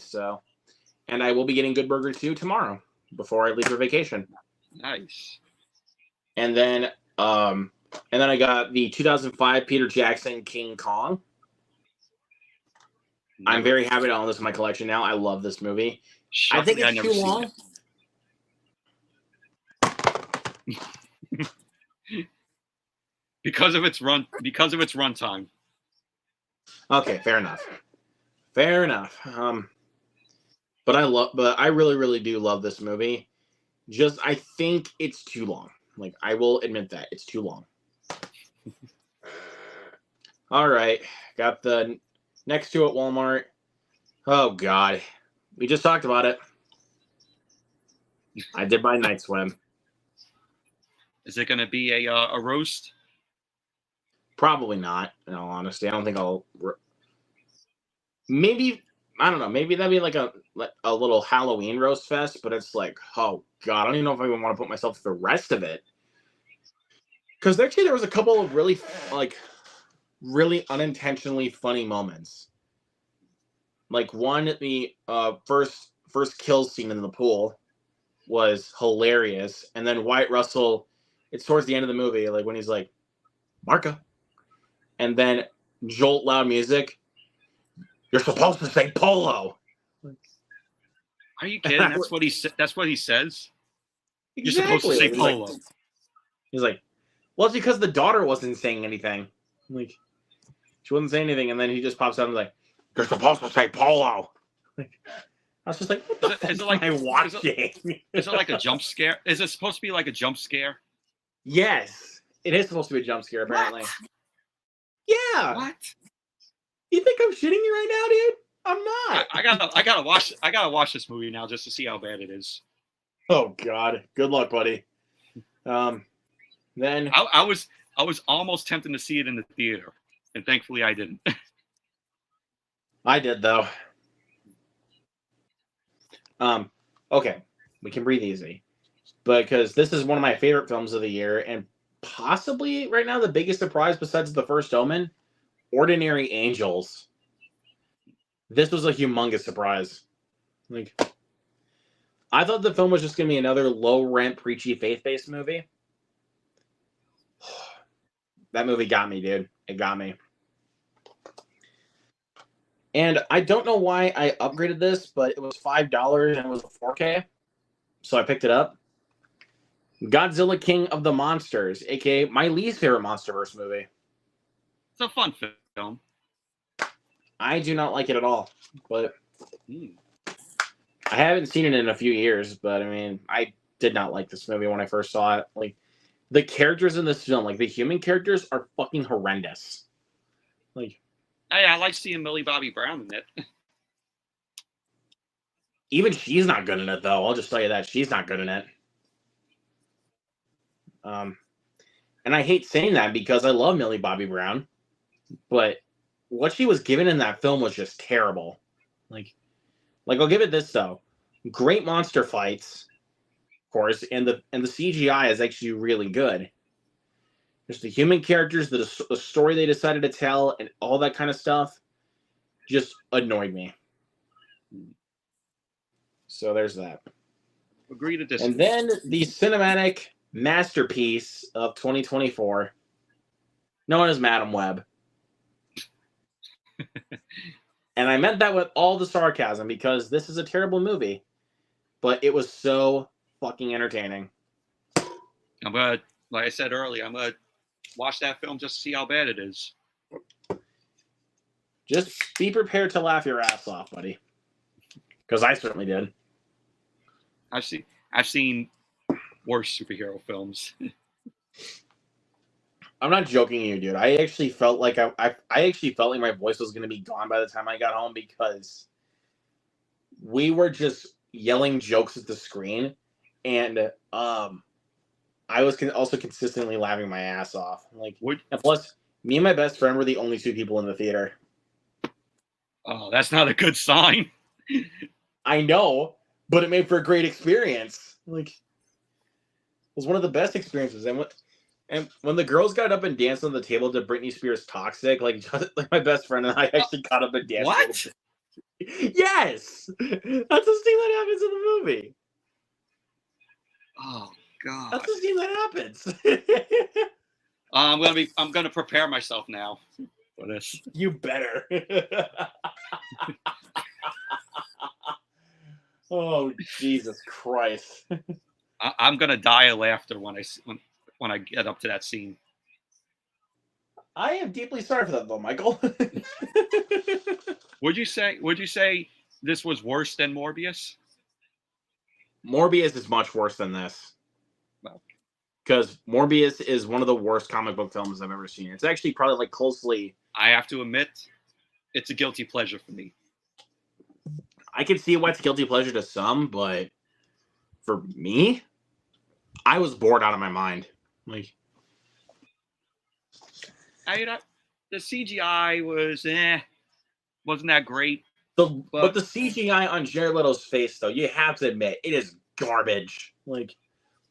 and I will be getting Good Burger 2 tomorrow before I leave for vacation. Nice. And then I got the 2005 Peter Jackson King Kong. I'm very happy to own this in my collection now. I love this movie. I think it's too long. because of its runtime. Okay, fair enough. But I really, really do love this movie. I think it's too long. Like, I will admit that it's too long. All right, got the next two at Walmart. Oh God, we just talked about it. I did buy Night Swim. Is it going to be a roast? Probably not. In all honesty, I don't think I'll. Maybe, I don't know. Maybe that'd be like a little Halloween roast fest. But it's like, oh God, I don't even know if I even want to put myself through the rest of it. Because actually, there was a couple of really unintentionally funny moments. Like one, the first kill scene in the pool was hilarious, and then Wyatt Russell. It's towards the end of the movie, like when he's like, Marka. And then jolt loud music. You're supposed to say polo. Are you kidding? That's what he says. Exactly. You're supposed to say polo. He's like, well, it's because the daughter wasn't saying anything. Like, she wouldn't say anything, and then he just pops out and is like, you're supposed to say polo. Like, I was just like, what the fuck am I watching? Is it like a jump scare? Is it supposed to be like a jump scare? Yes, it is supposed to be a jump scare, apparently. What? Yeah. What? You think I'm shitting you right now, dude? I'm not. I gotta watch this movie now just to see how bad it is. Oh God. Good luck, buddy. Then I was almost tempted to see it in the theater, and thankfully I didn't. I did though. Okay, we can breathe easy. Because this is one of my favorite films of the year, and possibly right now the biggest surprise besides The First Omen, Ordinary Angels. This was a humongous surprise. Like, I thought the film was just going to be another low-rent, preachy, faith-based movie. That movie got me, dude. It got me. And I don't know why I upgraded this, but it was $5 and it was a 4K. so I picked it up. Godzilla King of the Monsters, aka my least favorite MonsterVerse movie. It's a fun film. I do not like it at all, but I haven't seen it in a few years. But I mean, I did not like this movie when I first saw it. Like, the characters in this film, like the human characters, are fucking horrendous. Like, I like seeing Millie Bobby Brown in it. even she's not good in it, though. I'll just tell you that she's not good in it. And I hate saying that because I love Millie Bobby Brown, but what she was given in that film was just terrible. Like I'll give it this though: great monster fights, of course, and the CGI is actually really good. Just the human characters, the story they decided to tell, and all that kind of stuff, just annoyed me. So there's that. Agree to disagree. And then the cinematic masterpiece of 2024, known as Madam Web. And I meant that with all the sarcasm because this is a terrible movie, but it was so fucking entertaining. I'm gonna, like I said earlier, I'm gonna watch that film just to see how bad it is. Just be prepared to laugh your ass off, buddy. Because I certainly did. I've seen worse superhero films. I'm not joking you, dude. I actually felt like I actually felt like my voice was gonna be gone by the time I got home because we were just yelling jokes at the screen, and I was also consistently laughing my ass off. Like, and plus, me and my best friend were the only two people in the theater. Oh, that's not a good sign. I know, but it made for a great experience. Like, it was one of the best experiences. And when the girls got up and danced on the table to Britney Spears' "Toxic," like my best friend and I actually got up and danced. What? Yes, that's the scene that happens in the movie. Oh God, that's the scene that happens. I'm gonna prepare myself now for this. You better. Oh Jesus Christ! I'm gonna die of laughter when I get up to that scene. I am deeply sorry for that, though, Michael. Would you say this was worse than Morbius? Morbius is much worse than this. Because Morbius is one of the worst comic book films I've ever seen. It's actually probably like closely. I have to admit, it's a guilty pleasure for me. I can see why it's guilty pleasure to some, but for me, I was bored out of my mind. Like, the CGI wasn't that great. But the CGI on Jared Leto's face, though, you have to admit, it is garbage. Like,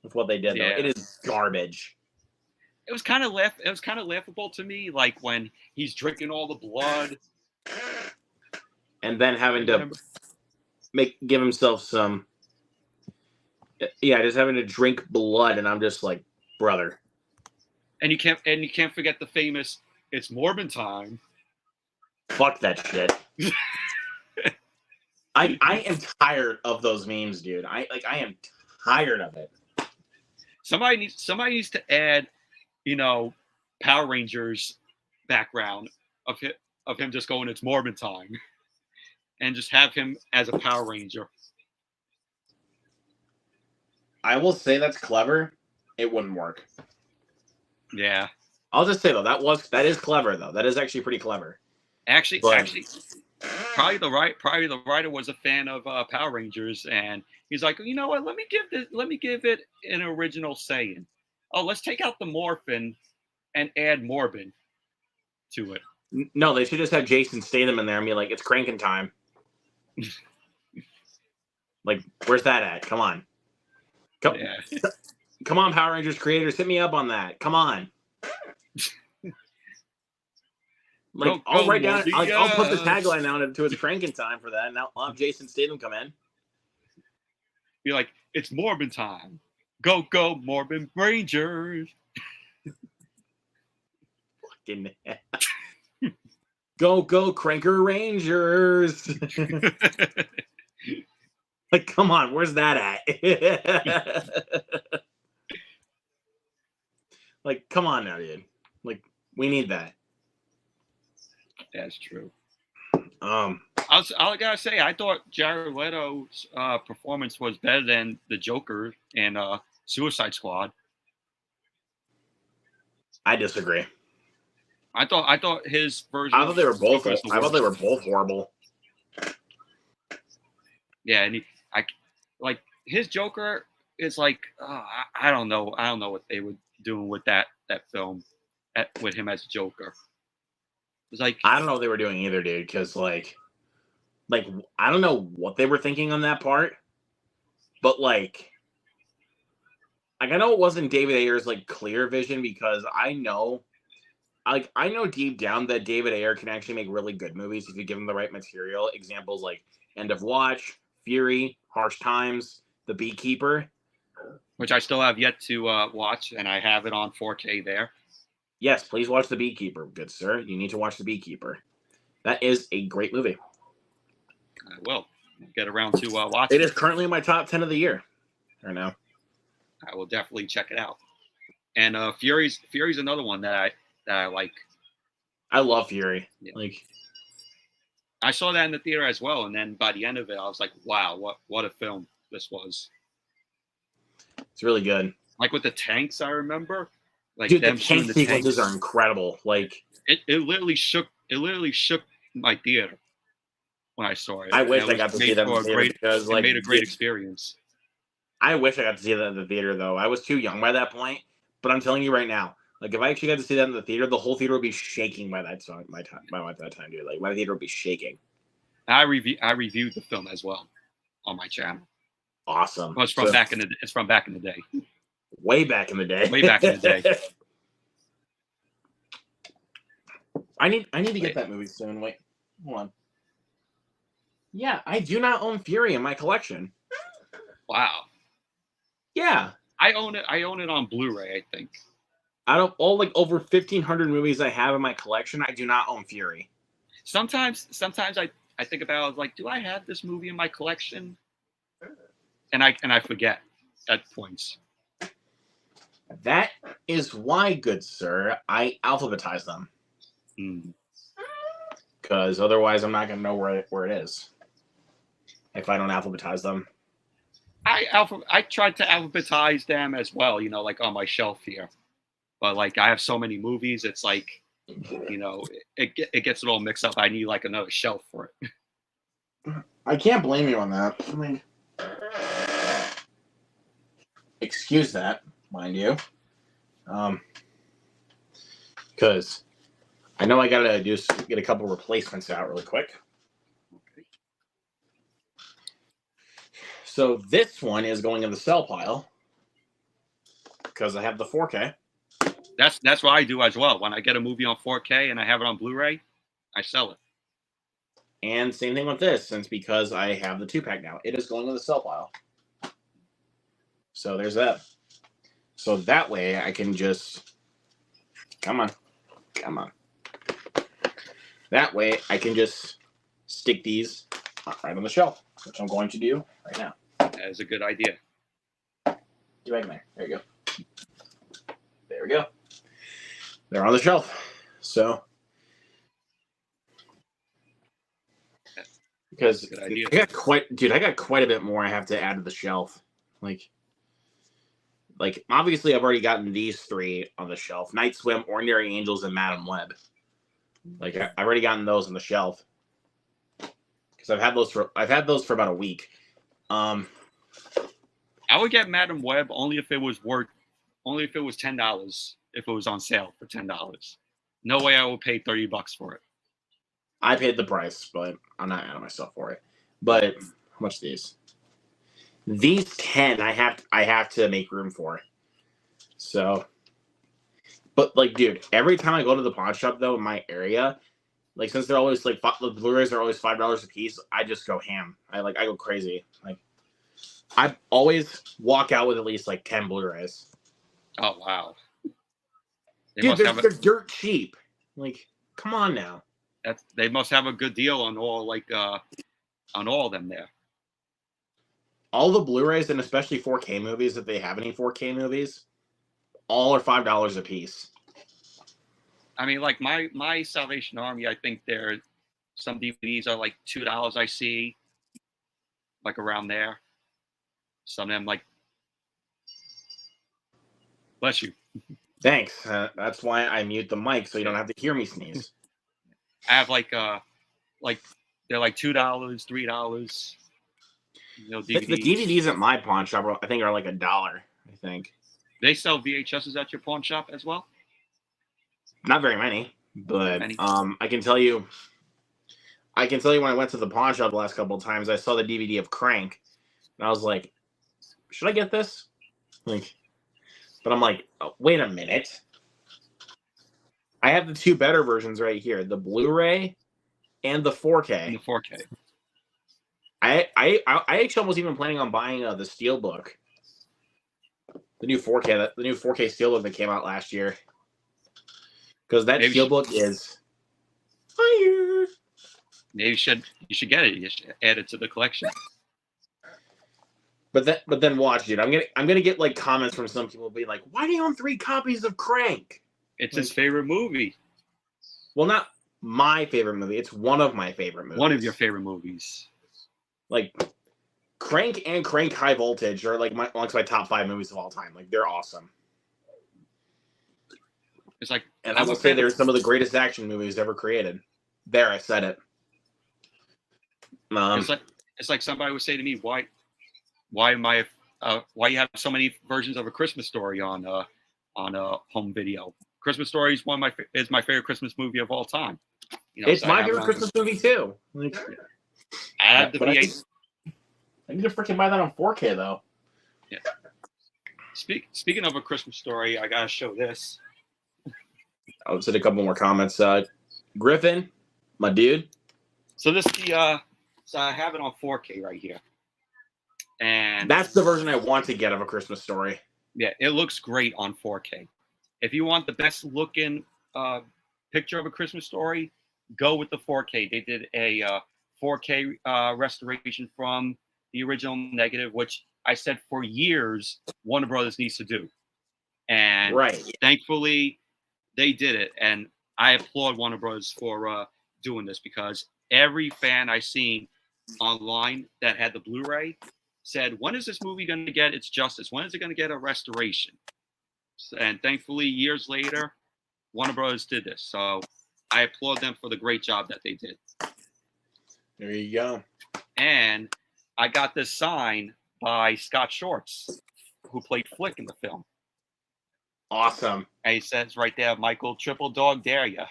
with what they did, though, it is garbage. It was kind of laughable to me, like when he's drinking all the blood, and then having to give himself some. Yeah, just having to drink blood, and I'm just like, brother. And you can't forget the famous "It's Morbin time." Fuck that shit. I am tired of those memes, dude. I am tired of it. Somebody needs to add, Power Rangers background of him just going, "It's Morbin time," and just have him as a Power Ranger. I will say that's clever. It wouldn't work. Yeah. I'll just say though, that is clever though. That is actually pretty clever. Actually, probably the writer was a fan of Power Rangers, and he's like, you know what? Let me give it an original saying. Oh, let's take out the Morphin and add Morbin to it. No, they should just have Jason Statham in there and be like, "It's cranking time." Like, where's that at? Come on. Come on, Power Rangers creators, hit me up on that. Come on. Like, I'll write down. I'll put the tagline down to "It's cranking time" for that, and I'll have Jason Statham come in. Be like, "It's Morbin time. Go Morbin Rangers." Fucking go Cranker Rangers. Like, come on, where's that at? Like, come on now, dude. Like, we need that. That's true. Um, I gotta say, I thought Jared Leto's performance was better than the Joker and Suicide Squad. I disagree. I thought his version. I thought they were both. Joker was the I thought they were worst. both horrible. Yeah, and like his Joker is like I don't know what they were doing with that film with him as Joker. It's like I don't know what they were doing either, dude. Because like I don't know what they were thinking on that part, but like I know it wasn't David Ayer's like clear vision, because I know deep down that David Ayer can actually make really good movies if you give him the right material. Examples like End of Watch, Fury, Harsh Times, The Beekeeper. Which I still have yet to watch, and I have it on 4K there. Yes, please watch The Beekeeper, good sir. You need to watch The Beekeeper. That is a great movie. I will get around to watching. It is currently in my top 10 of the year right now. I will definitely check it out. And Fury's another one that I like. I love Fury. Yeah. Like, I saw that in the theater as well, and then by the end of it, I was like, "Wow, what a film this was!" it's really good. Like with the tanks, I remember. Like Dude, them the tank shooting sequences are incredible. Like, it literally shook my theater when I saw it. I wish And I got to see that in the theater because, like, it made a great experience. I wish I got to see that in the theater, though. I was too young by that point. But I'm telling you right now, like, if I actually got to see that in the theater, the whole theater would be shaking by that time. By that time, dude. Like, my theater would be shaking. I reviewed the film as well on my channel. Awesome. Well, it's from back in the day. Way back in the day. Way back in the day. I need to get that movie soon. Wait, hold on. Yeah, I do not own Fury in my collection. Wow. Yeah. I own it on Blu-ray, I think. Out of all like over 1,500 movies I have in my collection, I do not own Fury. Sometimes I think about, like, do I have this movie in my collection? And I forget at points. That is why, good sir, I alphabetize them. Because otherwise I'm not going to know where it is if I don't alphabetize them. I tried to alphabetize them as well, like on my shelf here. But like I have so many movies, it's like, it gets it all mixed up. I need like another shelf for it. I can't blame you on that. I mean, excuse that, mind you. Because I know I gotta get a couple replacements out really quick. Okay. So this one is going in the sell pile because I have the 4K. That's what I do as well. When I get a movie on 4K and I have it on Blu-ray, I sell it. And same thing with this, since because I have the 2-pack now, it is going in the sell pile. So there's that. So that way I can just come on. That way I can just stick these right on the shelf, which I'm going to do right now. That is a good idea. Get back in there. There you go. There we go. They're on the shelf. So, because I got quite a bit more I have to add to the shelf. Like obviously I've already gotten these 3 on the shelf: Night Swim, Ordinary Angels, and Madam Web. Like I've already gotten those on the shelf because I've had those for about a week. I would get Madam Web only if it was $10. If it was on sale for $10, no way I would pay $30 for it. I paid the price, but I'm not adding myself for it. But how much are these? These 10 I have to make room for. So, but like, dude, every time I go to the pawn shop though in my area, like since they're always like the Blu-rays are always $5 a piece, I just go ham. I go crazy. Like I always walk out with at least like 10 Blu-rays. Oh wow. Dude, they're dirt cheap. Like, come on now. They must have a good deal on all on all of them there. all the Blu-rays and especially 4K movies, if they have any 4K movies, all are $5 a piece. I mean, like my Salvation Army, I think some DVDs are like $2. I see, like around there. Some of them like, bless you. Thanks. That's why I mute the mic so you don't have to hear me sneeze. I have like they're like $2, $3. You know, DVDs. The DVDs at my pawn shop, I think, are like $1. I think they sell VHSs at your pawn shop as well. Not very many, but I can tell you. I can tell you when I went to the pawn shop the last couple of times, I saw the DVD of Crank, and I was like, "Should I get this?" Like, but I'm like, oh, wait a minute. I have the two better versions right here: the Blu-ray and the 4K. And the 4K. I actually was even planning on buying the Steelbook, the new 4K Steelbook that came out last year, because that Steelbook is fire. Maybe you should get it. You should add it to the collection. But then watch, dude. I'm gonna get like comments from some people being like, "Why do you own 3 copies of Crank?" It's his favorite movie. Well, not my favorite movie. It's one of my favorite movies. One of your favorite movies. Like Crank and Crank High Voltage are like amongst my top 5 movies of all time. Like they're awesome. It's like, and I will say they're some of the greatest action movies ever created. There, I said it. It's like somebody would say to me, why you have so many versions of A Christmas Story on home video? Christmas Story is is my favorite Christmas movie of all time. You know, it's my favorite Christmas movie too. Like, I have the V8. I need to freaking buy that on 4K though. Yeah. Speaking of A Christmas Story, I gotta show this. I'll send a couple more comments. Griffin, my dude. So so I have it on 4K right here. And that's the version I want to get of A Christmas Story. Yeah, it looks great on 4K. If you want the best looking picture of A Christmas Story, go with the 4K. They did a 4K restoration from the original negative, which I said for years Warner Brothers needs to do. And thankfully they did it. And I applaud Warner Brothers for doing this, because every fan I seen online that had the Blu-ray said, when is this movie going to get its justice? When is it going to get a restoration? And thankfully, years later, Warner Brothers did this. So I applaud them for the great job that they did. There you go. And I got this sign by Scott Shorts, who played Flick in the film. Awesome. And he says right there, Michael, triple dog dare ya.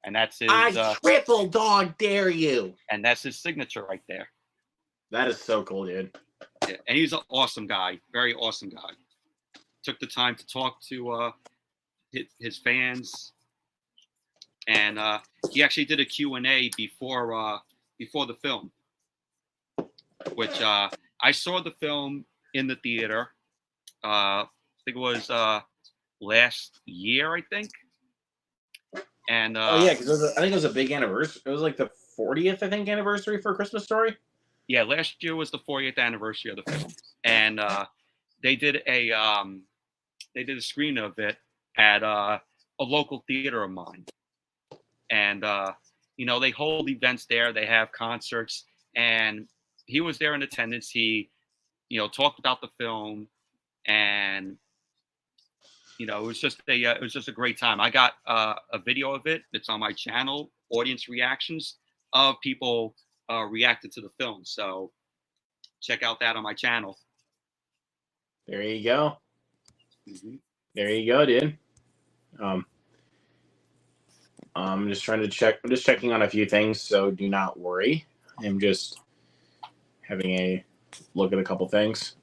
And that's his... I triple dog dare you. And that's his signature right there. That is so cool, dude. Yeah, and he's an awesome guy. Very awesome guy. Took the time to talk to his fans. And he actually did a Q&A before the film, which I saw the film in the theater. I think it was last year, I think. And because I think it was a big anniversary. It was like the 40th, I think, anniversary for A Christmas Story. Yeah, last year was the 40th anniversary of the film, and they did a screening of it at a local theater of mine. And they hold events there. They have concerts, and he was there in attendance. He, talked about the film, and it was just a great time. I got a video of it. It's on my channel, audience reactions of people reacted to the film. So check out that on my channel. There you go. Mm-hmm. There you go, dude. I'm just trying to check. I'm just checking on a few things, so do not worry. I'm just having a look at a couple things.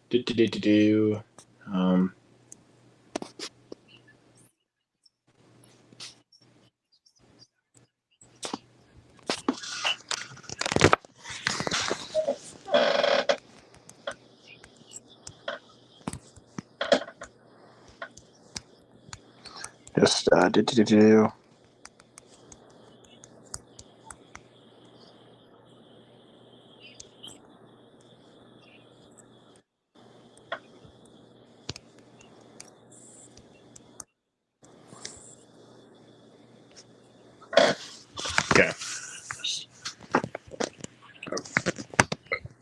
Just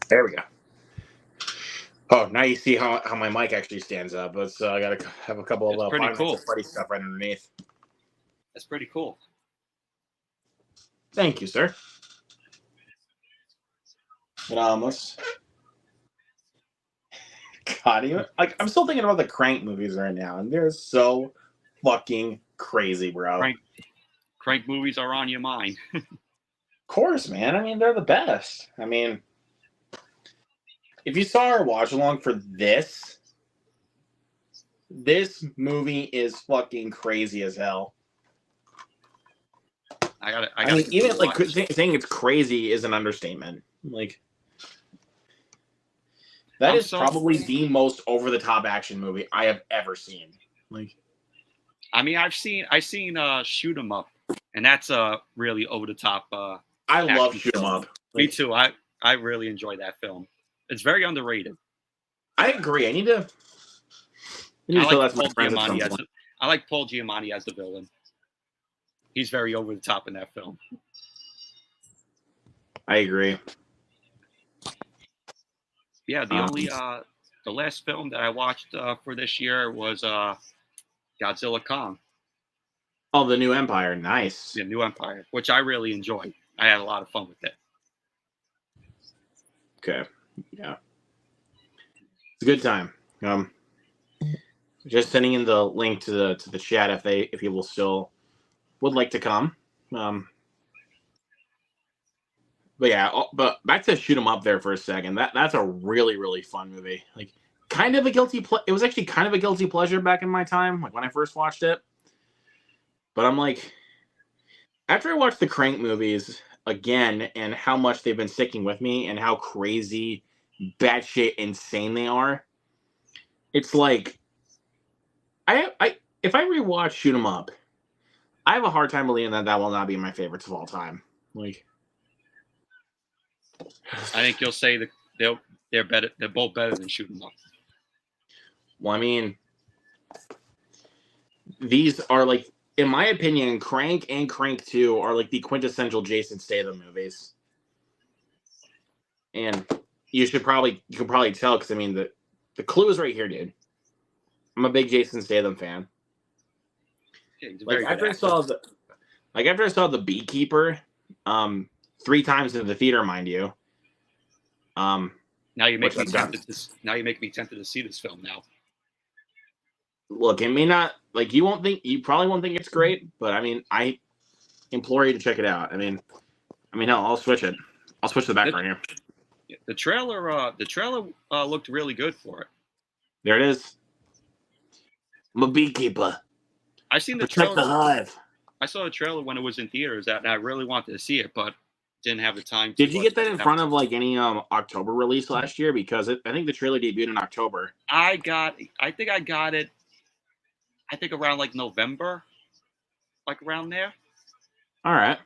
There we go. Oh, now you see how my mic actually stands up. Let's I gotta have a couple It's of pretty Five cool. Nights at Freddy's stuff right underneath. That's pretty cool. Thank you, sir. Let's. God, even, like I'm still thinking about the Crank movies right now, and they're so fucking crazy, bro. Crank movies are on your mind. Of course, man. I mean, they're the best. I mean, if you saw our watch along for this movie is fucking crazy as hell. I mean, even like saying it's crazy is an understatement. Like, that is probably the most over the top action movie I have ever seen. Like, I mean, I've seen Shoot 'Em Up, and that's a really over the top. I love Shoot 'Em Up. Me too. I really enjoy that film. It's very underrated. I agree. I need to show that to my friends at some point. I like Paul Giamatti as the villain. He's very over the top in that film. I agree. Yeah, the last film that I watched for this year was Godzilla Kong. Oh, the New Empire. Nice. The New Empire, which I really enjoyed. I had a lot of fun with it. Okay. Yeah. It's a good time. Just sending in the link to the chat if people still would like to come. But yeah, but back to Shoot 'Em Up there for a second. That's a really, really fun movie. Like, kind of a guilty it was actually kind of a guilty pleasure back in my time, like when I first watched it. But I'm like, after I watched the Crank movies again and how much they've been sticking with me and how crazy, batshit insane they are, it's like if I rewatch Shoot 'Em Up, I have a hard time believing that will not be my favorites of all time. Like, I think you'll say that they're better. They're both better than Shoot 'Em Up. Well, I mean, these are like, in my opinion, Crank and Crank 2 are like the quintessential Jason Statham movies. And you can probably tell, because I mean the clue is right here, dude. I'm a big Jason Statham fan. Yeah, like after I saw the Beekeeper, 3 times in the theater, mind you. Now you make me tempted to. Now you make me tempted to see this film now. Look, it may not, like, you probably won't think it's great, but I mean, I implore you to check it out. I mean, hell, I'll switch it. I'll switch the background here. The trailer looked really good for it. There it is. I'm a beekeeper. I seen the trailer. Protect the hive. I saw the trailer when it was in theaters, and I really wanted to see it, but didn't have the time. Did you get that in front of like any October release last year? Because I think the trailer debuted in October. I think I got it. I think around like November, like around there. All right.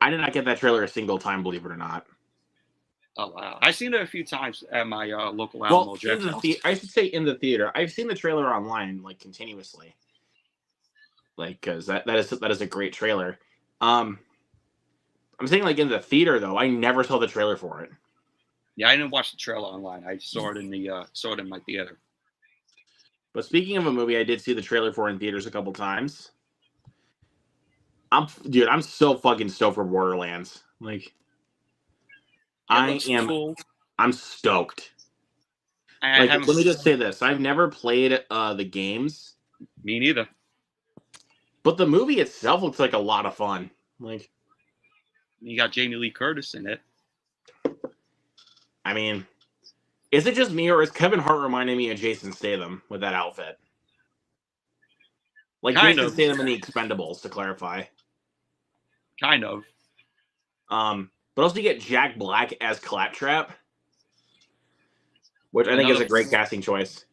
I did not get that trailer a single time, believe it or not. Oh wow! I've seen it a few times at my local Alamo Draft House. I should say in the theater. I've seen the trailer online like continuously, like because that is a great trailer. I'm saying like in the theater though. I never saw the trailer for it. Yeah, I didn't watch the trailer online. I saw it in my theater. But speaking of a movie, I did see the trailer for in theaters a couple times. I'm so fucking stoked for Borderlands. Like, I'm stoked. Let me just say this: I've never played the games. Me neither. But the movie itself looks like a lot of fun. Like, you got Jamie Lee Curtis in it. I mean, is it just me, or is Kevin Hart reminding me of Jason Statham with that outfit? Like Jason Statham in The Expendables, to clarify. Kind of. But also you get Jack Black as Claptrap, which I think is a great casting choice.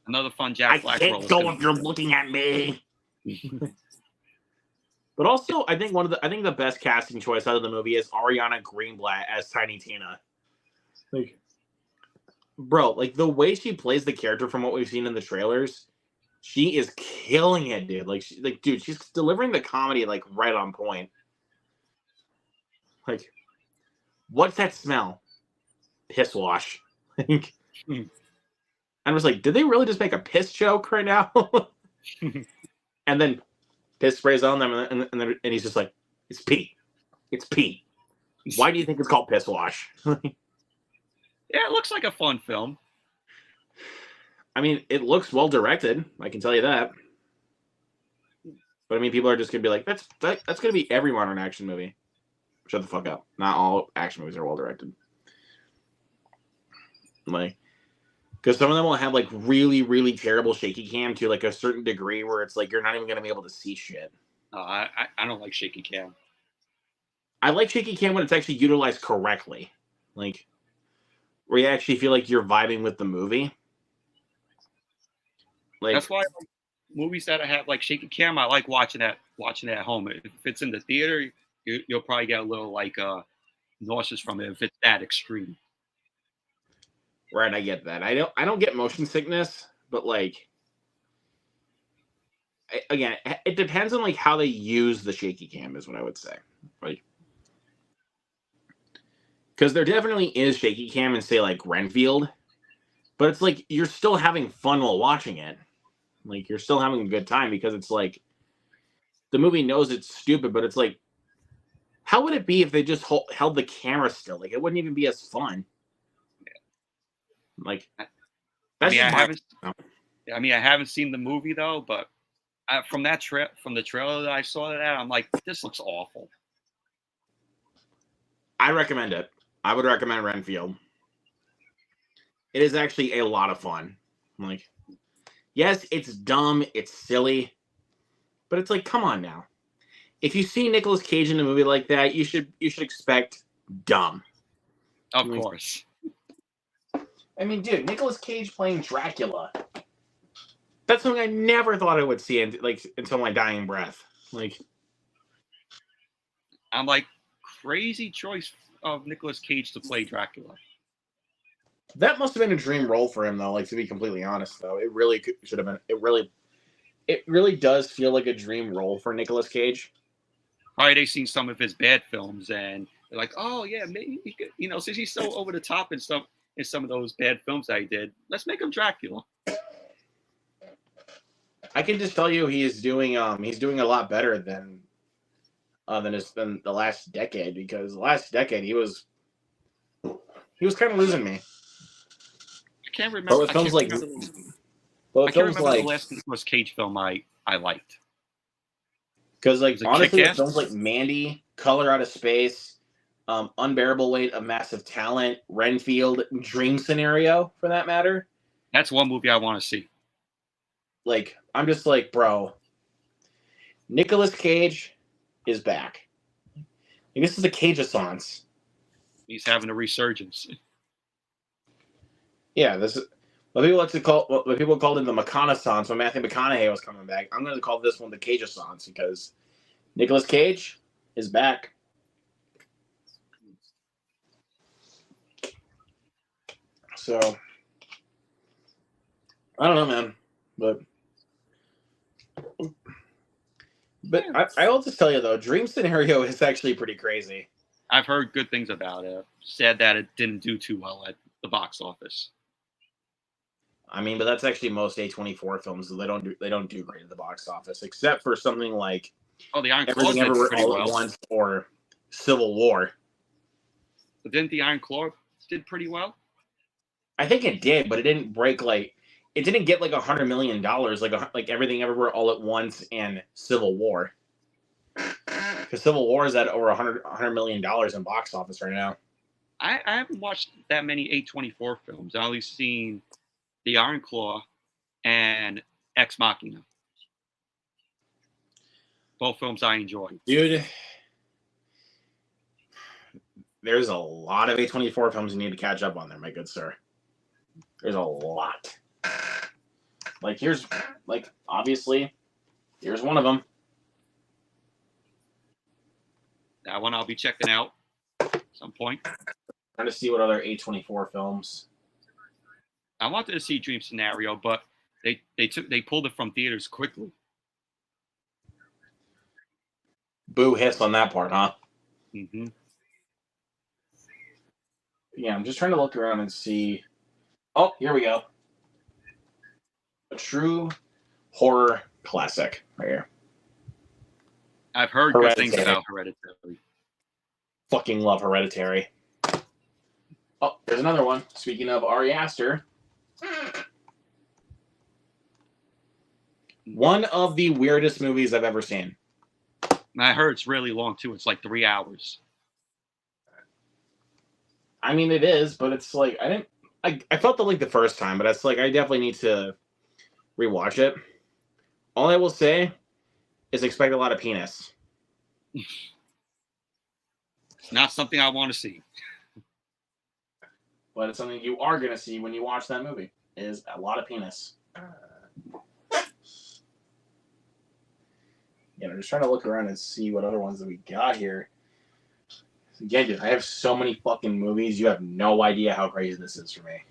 Another fun Jack Black role. I can't go if you're looking at me. But also, I think the best casting choice out of the movie is Ariana Greenblatt as Tiny Tina. Like, bro, like the way she plays the character from what we've seen in the trailers, she is killing it, dude. Like, dude, she's delivering the comedy like right on point. Like, What's that smell? Piss wash. Like, Hmm. I was like, did they really just make a piss joke right now? And then piss sprays on them, and he's just like, it's pee. It's pee. Why do you think it's called piss wash? Yeah, it looks like a fun film. I mean, it looks well directed. I can tell you that. But I mean, people are just gonna be like, that's gonna be every modern action movie. Shut the fuck up. Not all action movies are well directed. Like, because some of them will have like really, really terrible shaky cam to like a certain degree where it's like you're not even gonna be able to see shit. I don't like shaky cam. I like shaky cam when it's actually utilized correctly, like where you actually feel like you're vibing with the movie. Like, That's why I like movies that I have like shaky cam. I like watching at home. If it's in the theater, you'll probably get a little like nauseous from it if it's that extreme. right, I get that. I don't get motion sickness, but like again, it depends on like how they use the shaky cam is what I would say. Like, because there definitely is shaky cam in say like Renfield, but it's like you're still having fun while watching it. Like you're still having a good time because it's like the movie knows it's stupid, but it's like, how would it be if they just held the camera still? Like it wouldn't even be as fun. Like I that's mean, just I haven't seen the movie though, but from the trailer that I saw that, I'm like, this looks awful. I recommend it. I would recommend Renfield. It is actually a lot of fun. Like, yes, it's dumb, it's silly, but it's like, come on now. If you see Nicolas Cage in a movie like that, you should expect dumb. Of course. I mean, dude, Nicolas Cage playing Dracula. That's something I never thought I would see until my dying breath. Like, I'm like, crazy choice of Nicolas Cage to play Dracula. that must have been a dream role for him, though. Like, to be completely honest, though, it really should have been. It really does feel like a dream role for Nicolas Cage. Probably they seen some of his bad films and they're like, oh yeah, maybe he could, since he's so over the top and stuff in some of those bad films that he did, let's make him Dracula. I can just tell you he's doing a lot better than than the last decade, because the last decade he was kind of losing me. I can't remember. I can't remember the last Nicolas Cage film I liked. Because like honestly, with films like Mandy, Color Out of Space, Unbearable Weight of Massive Talent, Renfield, Dream Scenario, for that matter. That's one movie I want to see. Like, I'm just like, bro, Nicolas Cage is back. Like, this is a Cage-assance. He's having a resurgence. Yeah, this is what people called it the McConaughey-sance when Matthew McConaughey was coming back. I'm going to call this one the Cage-assance because Nicolas Cage is back. So, I don't know, man, but I will just tell you though, Dream Scenario is actually pretty crazy. I've heard good things about it. Sad that it didn't do too well at the box office. I mean, but that's actually most A24 films. They don't do great at the box office, except for something like The Iron Claw Everything did Everywhere pretty All well. at Once or Civil War. But didn't the Iron Claw did pretty well? I think it did, but it didn't break it didn't get like $100 million like Everything Everywhere All at Once and Civil War. Because Civil War is at over $100 million in box office right now. I haven't watched that many A24 films. I've only seen The Iron Claw and Ex Machina. Both films I enjoyed. Dude, there's a lot of A24 films you need to catch up on there, my good sir. There's a lot. Obviously, here's one of them. That one I'll be checking out at some point. Trying to see what other A24 films. I wanted to see Dream Scenario, but they pulled it from theaters quickly. Boo hiss on that part, huh? Mm-hmm. Yeah, I'm just trying to look around and see. Oh, here we go. A true horror classic right here. I've heard good things Hereditary. about Hereditary. Fucking love Hereditary. Oh, there's another one. Speaking of Ari Aster, one of the weirdest movies I've ever seen. And I heard it's really long too. It's like 3 hours. I mean, it is, but it's like I felt the like the first time, but it's like I definitely need to rewatch it. All I will say is expect a lot of penis. Not something I want to see. But it's something you are gonna see when you watch that movie. Is a lot of penis. Yeah, I'm just trying to look around and see what other ones that we got here. Again, dude, I have so many fucking movies. You have no idea how crazy this is for me.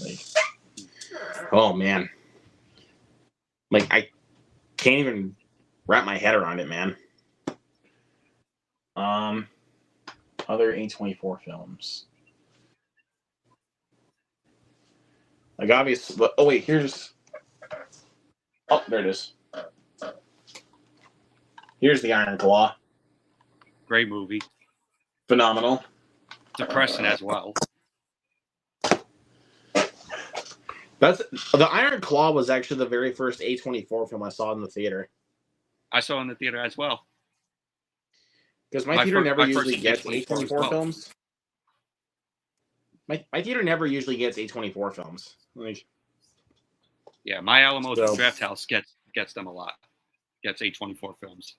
Like, oh man, like I can't even wrap my head around it, man. Other A24 films. Like obviously, oh wait, here's. Oh, there it is. Here's the Iron Claw. Great movie. Phenomenal. Depressing as well. That's the Iron Claw was actually the very first A24 film I saw in the theater. I saw it in the theater as well. Because my theater never usually gets A24 A24 films. My theater never usually gets A24 films. Like, yeah, my Alamo Draft House gets them a lot. Gets A24 films.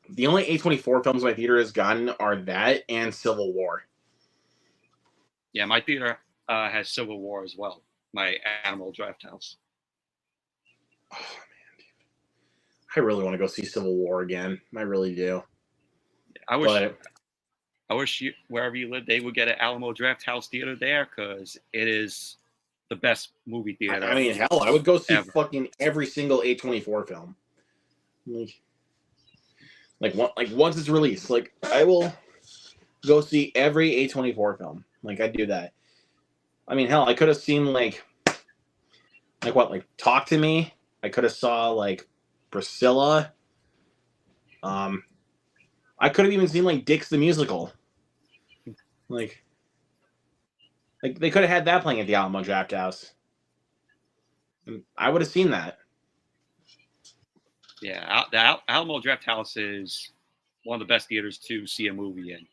The only A24 films my theater has gotten are that and Civil War. Yeah, my theater has Civil War as well. My Animal Draft House. Oh man, dude. I really want to go see Civil War again. I really do. I wish you, wherever you live, they would get an Alamo Draft House theater there because it is the best movie theater. I mean, hell, I would go see ever. fucking every single A24 film. Like once it's released, like I will go see every A24 film. Like I'd do that. I mean, hell, I could have seen like Talk to Me. I could have saw like Priscilla. I could have even seen like Dix the Musical. Like they could have had that playing at the Alamo Draft House. And I would have seen that. Yeah, the Alamo Draft House is one of the best theaters to see a movie in.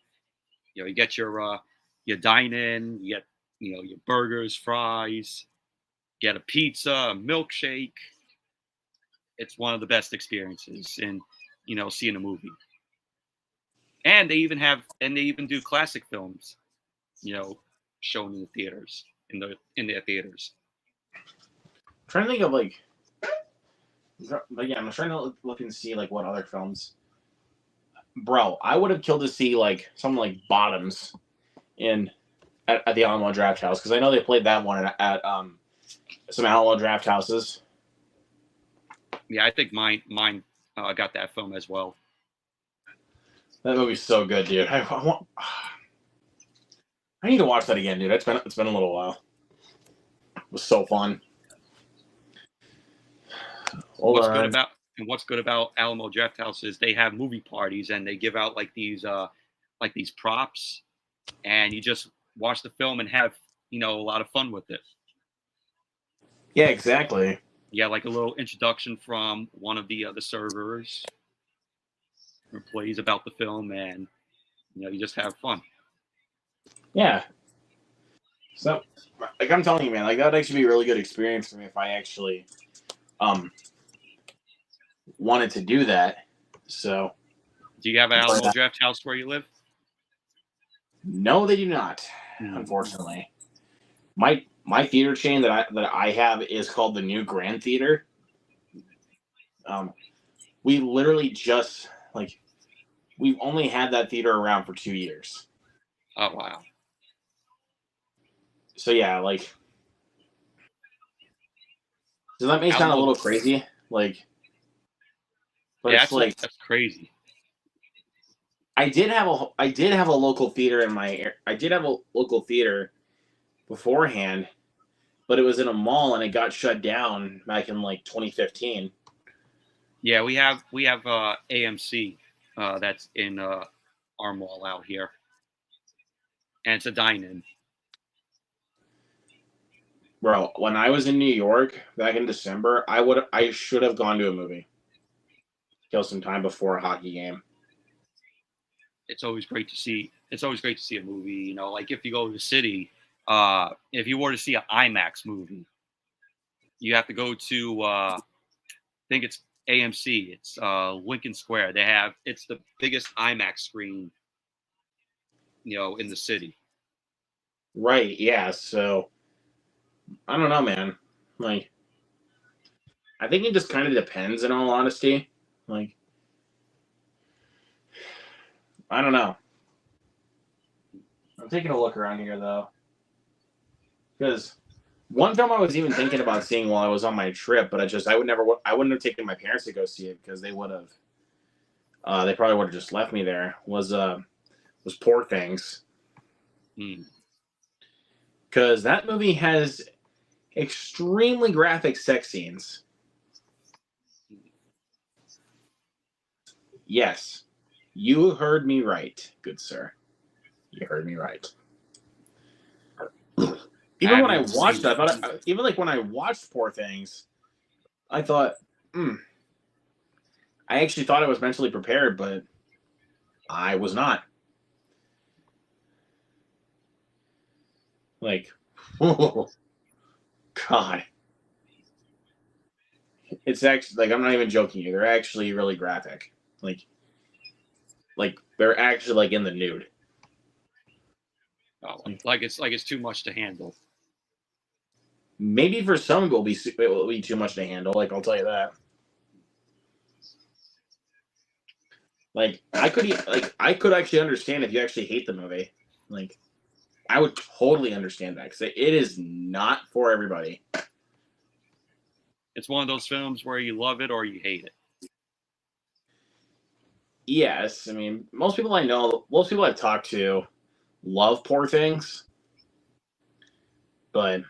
You know, you get your dine in, you get your burgers, fries, get a pizza, a milkshake. It's one of the best experiences in seeing a movie. And they even do classic films, shown in the theaters in their theaters. I'm trying to think of but yeah, I'm trying to look and see like what other films. Bro, I would have killed to see like something like Bottoms at the Alamo Draft House because I know they played that one at some Alamo Draft Houses. Yeah, I think mine got that film as well. That movie's so good, dude. I need to watch that again, dude. It's been a little while. It was so fun. What's good about Alamo Draft House is they have movie parties and they give out like these props, and you just watch the film and have a lot of fun with it. Yeah, exactly. Yeah, like a little introduction from one of the servers or plays about the film, and you just have fun. Yeah. So, like I'm telling you, man, like that would actually be a really good experience for me if I actually wanted to do that. So, do you have an Alamo Draft House where you live? No, they do not. Unfortunately, my theater chain that I have is called the New Grand Theater. We literally just we've only had that theater around for 2 years. Oh wow! So yeah, does that may sound a little crazy? But yeah, it's that's crazy. I did have a local theater in my I did have a local theater beforehand, but it was in a mall and it got shut down back in like 2015. Yeah, we have AMC that's in our mall out here, and it's a dine-in. Bro, when I was in New York back in December, I should have gone to a movie. Kill some time before a hockey game. It's always great to see. It's always great to see a movie. You know, like if you go to the city, if you were to see an IMAX movie, you have to go to I think it's AMC. It's Lincoln Square. It's the biggest IMAX screen, you know, in the city. Right, yeah. So I don't know, man. Like I think it just kind of depends in all honesty. Like I don't know. I'm taking a look around here though. Because one film I was even thinking about seeing while I was on my trip, but I wouldn't have taken my parents to go see it because they would have they probably would have just left me there. Was Poor Things. Because that movie has extremely graphic sex scenes. Yes, you heard me right, good sir. You heard me right. Even when I watched it, even like when I watched Poor Things, I thought, I actually thought I was mentally prepared, but I was not. Like, oh, God. It's actually, like, I'm not even joking you. They're actually really graphic. Like they're actually, like, in the nude. Oh, like it's too much to handle. Maybe for some it will be too much to handle. Like, I'll tell you that. Like, I could actually understand if you actually hate the movie. Like, I would totally understand that because it is not for everybody. It's one of those films where you love it or you hate it. Yes, I mean, most people I've talked to love Poor Things, but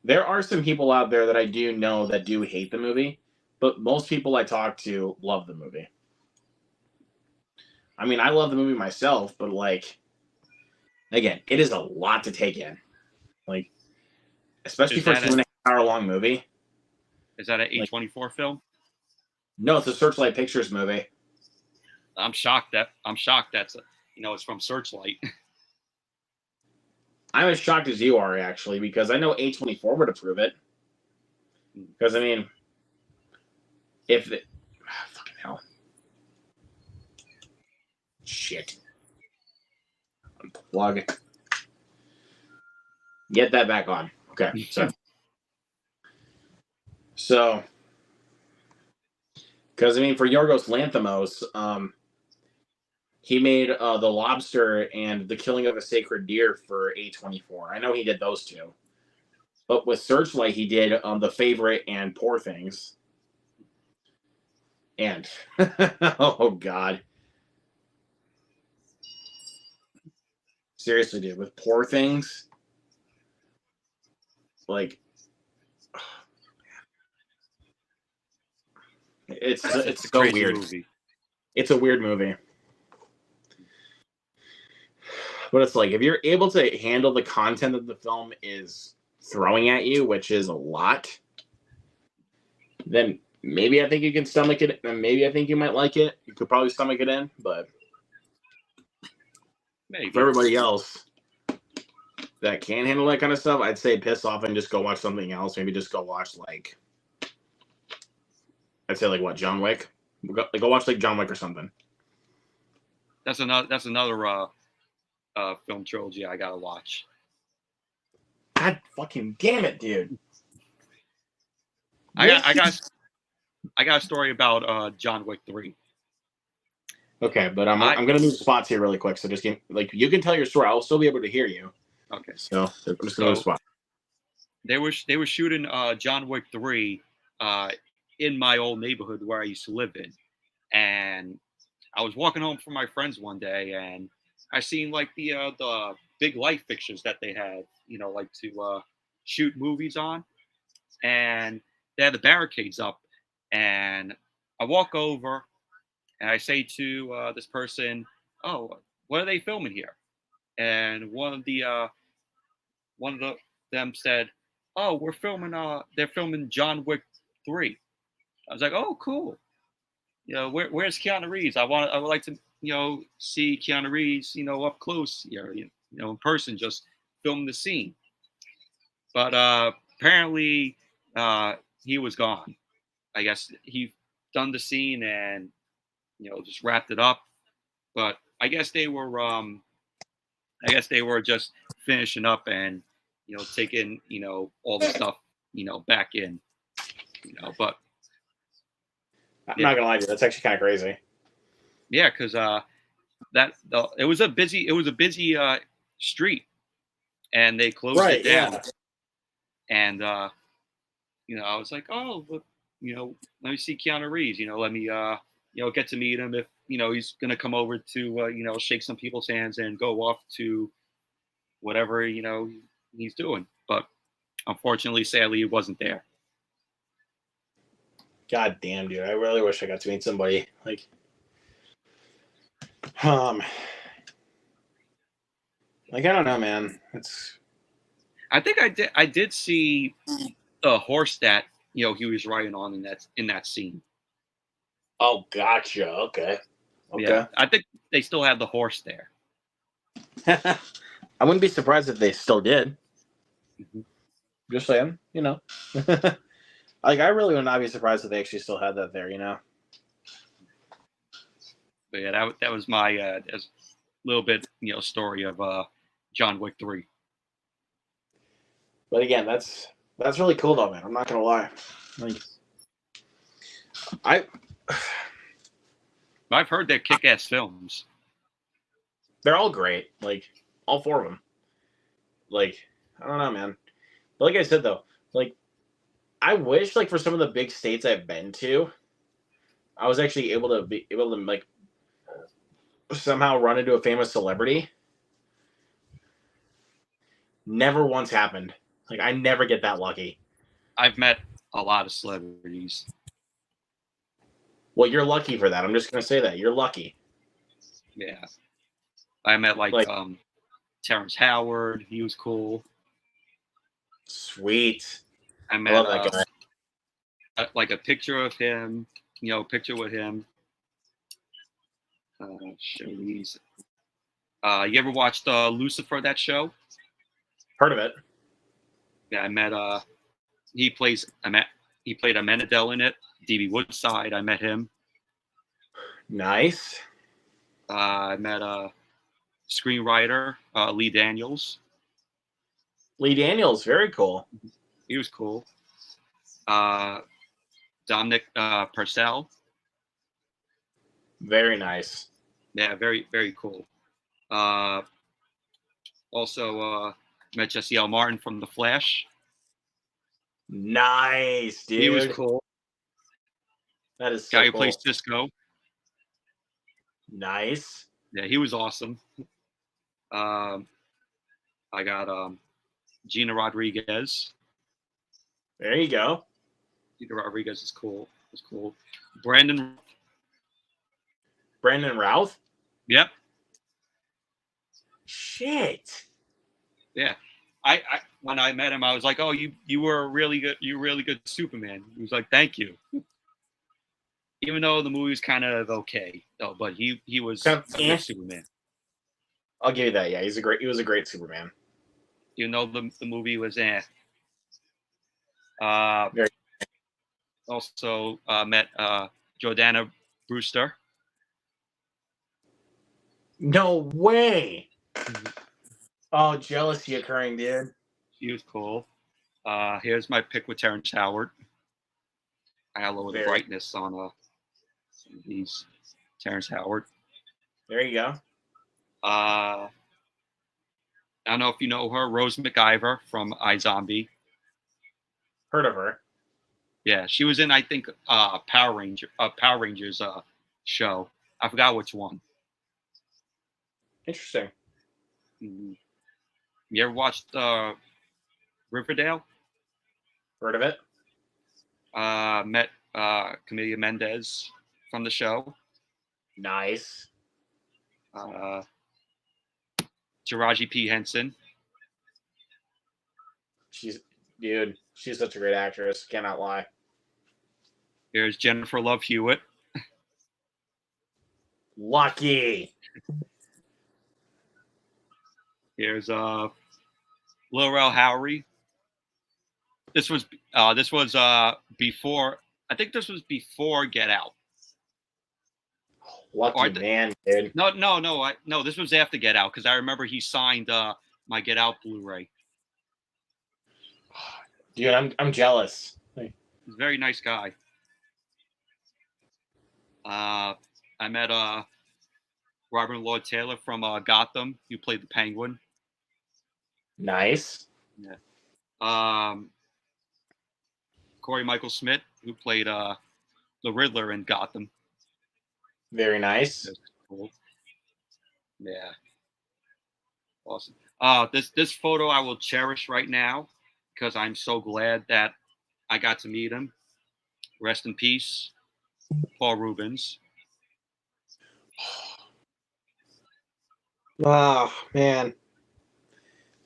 there are some people out there that I do know that do hate the movie, but most people I talk to love the movie. I mean, I love the movie myself, but like, again, it is a lot to take in. Like, especially for a 2.5 hour long movie. Is that an A24 film? No, it's a Searchlight Pictures movie. I'm shocked that's it's from Searchlight. I'm as shocked as you are, actually, because I know A24 would approve it. Because, I mean, fucking hell. Shit. Unplug. Get that back on. Okay, so, because, I mean, for Yorgos Lanthimos, he made The Lobster and The Killing of a Sacred Deer for A24. I know he did those two. But with Searchlight, he did The Favorite and Poor Things. And, oh, God. Seriously, dude, with Poor Things, like, it's so weird. Movie. It's a weird movie. But it's like, if you're able to handle the content that the film is throwing at you, which is a lot, then maybe I think you can stomach it, and maybe I think you might like it. You could probably stomach it in, but maybe. For everybody else that can't handle that kind of stuff, I'd say piss off and just go watch something else. Maybe just go watch, like, I'd say, like, what, John Wick? Go watch, like, John Wick or something. That's another film trilogy I gotta watch. God fucking damn it, dude! I got a story about John Wick 3. Okay, but I'm gonna move spots here really quick. So just you can tell your story. I'll still be able to hear you. Okay. So I'm just gonna move spot. They were shooting John Wick 3 in my old neighborhood where I used to live in, and I was walking home from my friends one day, and I seen like the big light fixtures that they had, like to shoot movies on, and they had the barricades up, and I walk over and I say to this person, "Oh, what are they filming here?" And one of them said, "Oh, we're filming. They're filming John Wick 3." I was like, "Oh, cool. Where's Keanu Reeves? I would like to, see Keanu Reeves, up close, in person, just film the scene." But apparently, he was gone. I guess he done the scene and just wrapped it up. But I guess they were just finishing up and taking all the stuff back in. But I'm yeah, not gonna lie to you, that's actually kind of crazy. yeah, because it was a busy street, and they closed Right, it down. yeah. And I was like, oh, look, let me see Keanu Reeves. Let me get to meet him if he's gonna come over to shake some people's hands and go off to whatever he's doing. But unfortunately, sadly, he wasn't there. God damn, dude. I really wish I got to meet somebody. Um, I don't know, man. It's I think I did see the horse that he was riding on in that scene. oh, gotcha. Okay. Yeah, I think they still have the horse there. I wouldn't be surprised if they still did. Mm-hmm. Just saying, I really would not be surprised if they actually still had that there, But yeah, that was my little bit story of John Wick 3. But again, that's really cool though, man. I'm not gonna lie. I've heard they're kick-ass films. They're all great. All four of them. I don't know, man. But like I said though, I wish for some of the big states I've been to, I was actually able to somehow run into a famous celebrity. Never once happened. I never get that lucky. I've met a lot of celebrities. Well, you're lucky for that. I'm just gonna say that you're lucky. Yeah, I met Terrence Howard. He was cool. Sweet. I met love that guy. like a picture of him. Picture with him. You ever watched Lucifer? That show? Heard of it? Yeah, I met. He played Amenadel in it. D.B. Woodside. I met him. Nice. I met screenwriter Lee Daniels. Lee Daniels, very cool. He was cool. Dominic Purcell. Very nice. Yeah, very, very cool. Also met Jesse L. Martin from The Flash. Nice, dude. He was cool. That is so guy who cool. plays Cisco. Nice. Yeah, he was awesome. I got Gina Rodriguez. There you go. Gina Rodriguez is cool. It's cool. Brandon Routh? Yep. Shit. Yeah. I when I met him, I was like, "Oh, you were really good. You were really good Superman." He was like, "Thank you." Even though the movie was kind of okay, though, but he was a good Superman. I'll give you that. Yeah, he was a great Superman. You know, the movie was also met Jordana Brewster. No way. Oh, jealousy occurring, dude. She was cool. Here's my pick with Terrence Howard. I got lower the brightness on these Terrence Howard. There you go. I don't know if you know her, Rose McIver from iZombie. Heard of her. Yeah, she was in, I think, Power Rangers show. I forgot which one. Interesting. You ever watched Riverdale? Heard of it? Met Camila Mendez from the show. Nice. Taraji P. Henson. She's such a great actress. Cannot lie. There's Jennifer Love Hewitt. Lucky. Here's Lil Rel Howery. This was before. I think this was before Get Out. Lucky man, dude. No. This was after Get Out because I remember he signed my Get Out Blu-ray. Dude, I'm jealous. He's a very nice guy. I met Robert Lord Taylor from Gotham. Who played the Penguin. Nice. Yeah. Corey Michael Smith, who played the Riddler in Gotham. Very nice. That's cool. Yeah. Awesome. This photo I will cherish right now because I'm so glad that I got to meet him. Rest in peace, Paul Rubens. Oh man.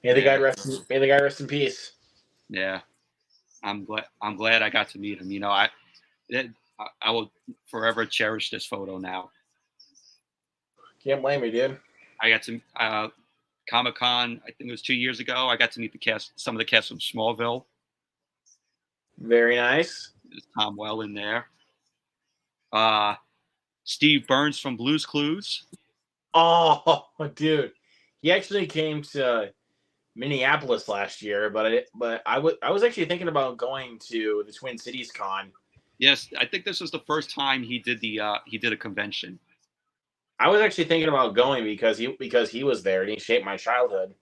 May the guy rest in peace. Yeah. I'm glad I got to meet him. You know, I will forever cherish this photo now. Can't blame me, dude. I got to Comic-Con, I think it was 2 years ago. I got to meet some of the cast from Smallville. Very nice. There's Tom Well in there. Steve Burns from Blue's Clues. Oh, dude. He actually came to Minneapolis last year, but I was actually thinking about going to the Twin Cities Con. Yes, I think this was the first time he did a convention. I was actually thinking about going because he was there and he shaped my childhood.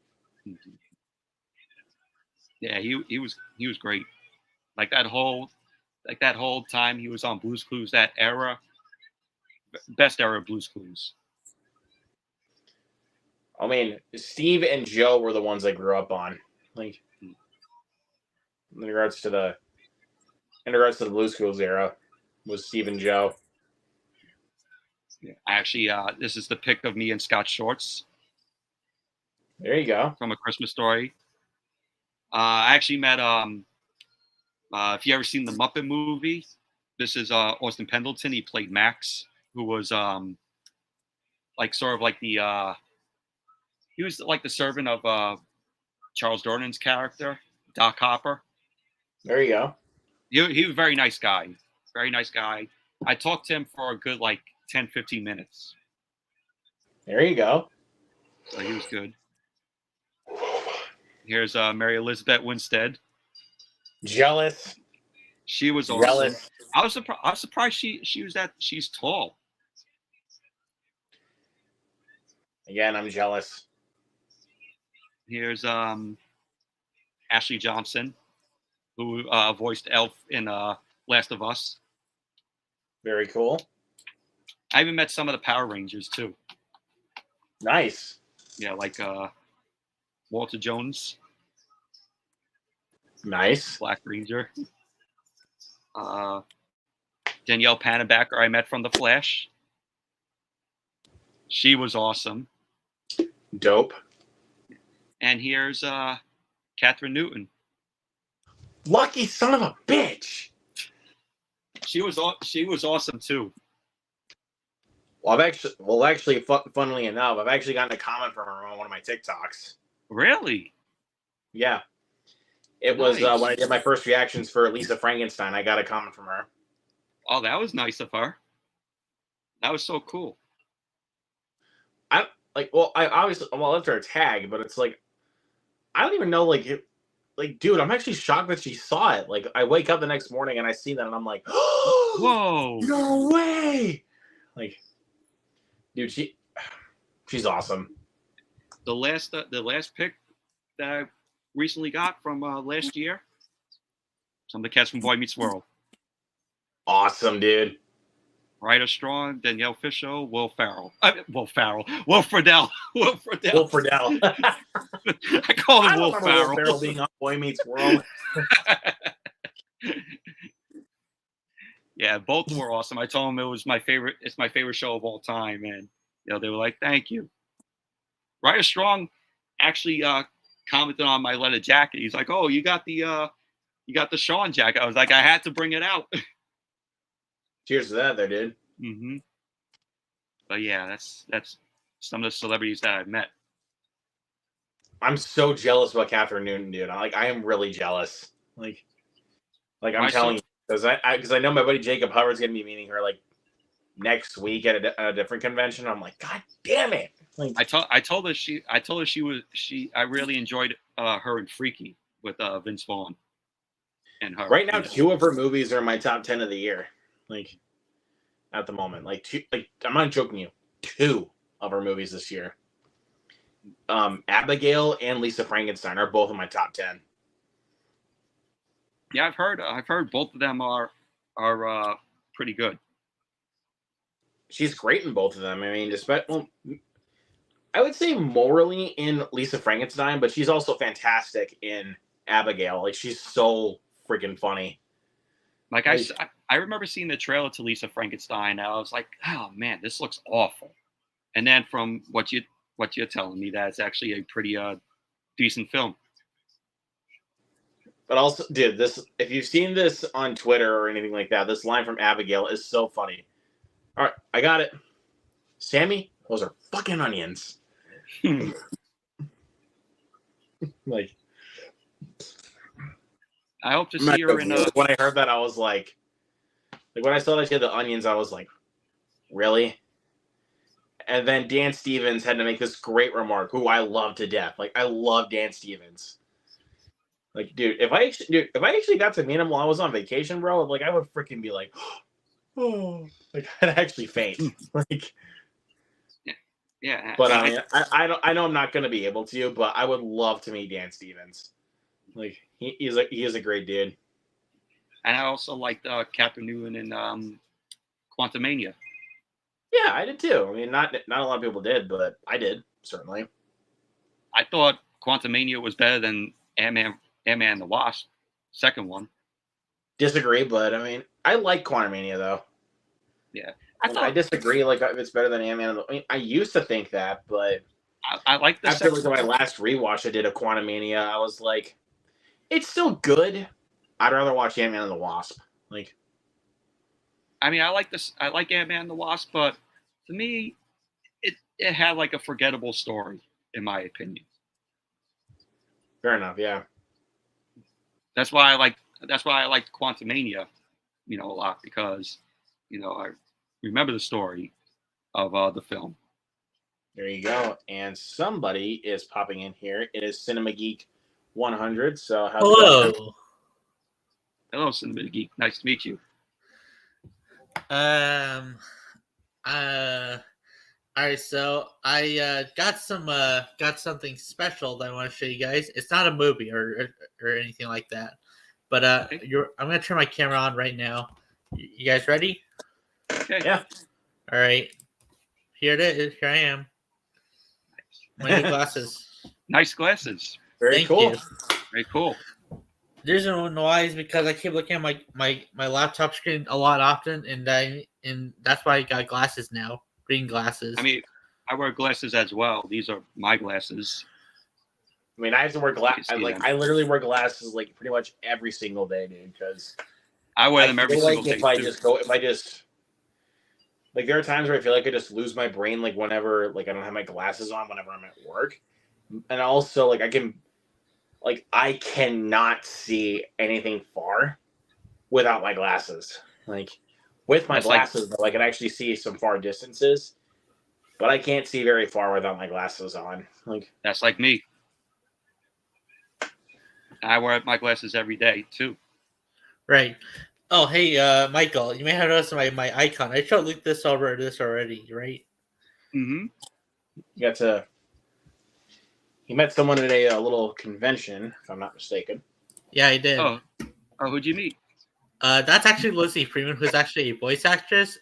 Yeah, he was great. Like that whole time he was on Blue's Clues, that era, best era of Blue's Clues. I mean, Steve and Joe were the ones I grew up on. Like in regards to the Blue's Clues era, was Steve and Joe. Yeah. Actually, this is the pic of me and Scott Shorts. There you go. From A Christmas Story. I actually met if you ever seen the Muppet movie, this is Austin Pendleton. He played Max, who was like sort of like the he was like the servant of Charles Dornan's character, Doc Hopper. There you go. He was a very nice guy. Very nice guy. I talked to him for a good 10, 15 minutes. There you go. So he was good. Here's Mary Elizabeth Winstead. Jealous. She was awesome. Jealous. I was surprised she's tall. Again, I'm jealous. Here's Ashley Johnson, who voiced Elf in Last of Us. Very cool. I even met some of the Power Rangers too. Nice. Yeah, like Walter Jones. Nice. Black Ranger. Danielle Panabaker I met from The Flash. She was awesome. Dope. And here's Catherine Newton. Lucky son of a bitch. She was awesome too. Well, funnily enough, I've actually gotten a comment from her on one of my TikToks. Really? Yeah. It was Nice. when I did my first reactions for Lisa Frankenstein. I got a comment from her. Oh, that was nice of her. That was so cool. I obviously left her a tag, but it's like I don't even know dude, I'm actually shocked that she saw it. Like I wake up the next morning and I see that and I'm like, oh, whoa, no way! Like, dude, she's awesome. The last pick that I recently got from last year, some of the cats from Boy Meets World. Awesome, dude. Ryder Strong, Danielle Fisher, Will Ferrell. Will Friedle. Will Friedle. Will Friedle. I call him I Will remember Ferrell. Will Ferrell being on Boy Meets World. Yeah, both were awesome. I told them it was my favorite. It's my favorite show of all time, and they were like, "Thank you." Ryder Strong actually commented on my leather jacket. He's like, "Oh, you got the Sean jacket." I was like, "I had to bring it out." Cheers to that, there, dude. Mm-hmm. But yeah, that's some of the celebrities that I've met. I'm so jealous about Catherine Newton, dude. I am really jealous. Like I'm telling you, because I know my buddy Jacob Hubbard's gonna be meeting her like next week at a different convention. I'm like, God damn it! Like, I told her I really enjoyed her and Freaky with Vince Vaughn and her. Right now, 2 of her movies are in my top 10 of the year. Like at the moment, I'm not joking you. 2 of her movies this year. Abigail and Lisa Frankenstein are both in my top 10. Yeah, I've heard both of them are pretty good. She's great in both of them. I mean, I would say morally in Lisa Frankenstein, but she's also fantastic in Abigail. Like, she's so freaking funny. Like I remember seeing the trailer to Lisa Frankenstein, and I was like, oh man, this looks awful. And then from what you're telling me, that's actually a pretty decent film. But also, dude, if you've seen this on Twitter or anything like that, this line from Abigail is so funny. All right, I got it. Sammy, those are fucking onions. Like, I hope to see her in a. When I heard that, I was like when I saw that she had the onions, I was like, really? And then Dan Stevens had to make this great remark, who I love to death. Like, I love Dan Stevens. Like, dude, if I actually got to meet him while I was on vacation, bro, like, I would freaking be like, oh, like, I'd actually faint. Like, yeah. But I mean, I know I'm not gonna be able to, but I would love to meet Dan Stevens. Like, he is a great dude. And I also liked Catherine Newton in Quantumania. Yeah, I did too. I mean, not a lot of people did, but I did, certainly. I thought Quantumania was better than Ant-Man and the Wasp, second one. Disagree, but I mean, I like Quantumania though. Yeah, I disagree. Like, if it's better than Ant-Man, I used to think that, but I like the after my last rewatch I did of Quantumania, I was like, it's still good. I'd rather watch Ant-Man and the Wasp. Like, I mean, I like Ant-Man and the Wasp, but to me, it had like a forgettable story, in my opinion. Fair enough, yeah. That's why I liked Quantumania, a lot, because, I remember the story of the film. There you go. And somebody is popping in here. It is Cinema Geek 100. So hello. Hello, Cinema Geek. Nice to meet you. All right, so I got something special that I want to show you guys. It's not a movie or anything like that, but I'm gonna turn my camera on right now. You guys ready? Okay. Yeah. All right. Here it is. Here I am. My new glasses. Nice glasses. Very cool. You. Very cool. The reason why is because I keep looking at my laptop screen a lot often, and that's why I got glasses now. Green glasses. I mean, I wear glasses as well. These are my glasses. I mean, I have to wear glasses. I literally wear glasses like pretty much every single day, dude. Because I wear them every single day. If I just like, there are times where I feel like I just lose my brain, like whenever like I don't have my glasses on whenever I'm at work, and also like I cannot see anything far without my glasses. Like, with my glasses, though, I can actually see some far distances, but I can't see very far without my glasses on. Like, that's like me. I wear my glasses every day too. Right. Oh, hey, Michael, you may have noticed my icon. I showed Luke this already, right? Mm-hmm. He met someone at a little convention, if I'm not mistaken. Yeah, I did. Oh, who'd you meet? That's actually Lizzie Freeman, who's actually a voice actress.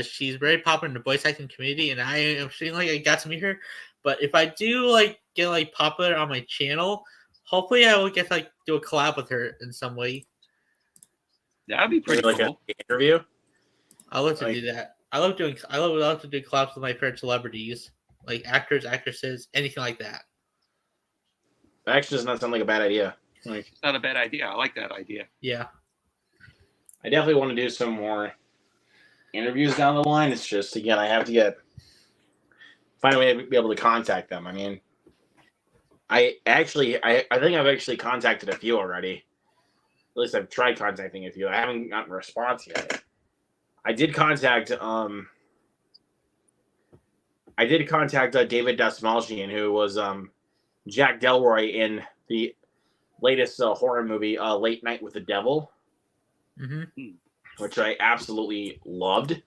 She's very popular in the voice acting community, and I am feeling like I got to meet her. But if I do like get like popular on my channel, hopefully I will get to, like do a collab with her in some way. That'd be pretty Maybe like cool. an interview. I love to Like- do that. I love to do collabs with my favorite celebrities, like actors, actresses, anything like that. That actually does not sound like a bad idea. Like, It's not a bad idea. I like that idea. Yeah. I definitely want to do some more interviews down the line. It's just, again, I have to find a way to be able to contact them. I mean, I think I've actually contacted a few already. At least I've tried contacting a few. I haven't gotten a response yet. I did contact David Dastmalchian, who was Jack Delroy in the latest horror movie, Late Night with the Devil, Mm-hmm. which I absolutely loved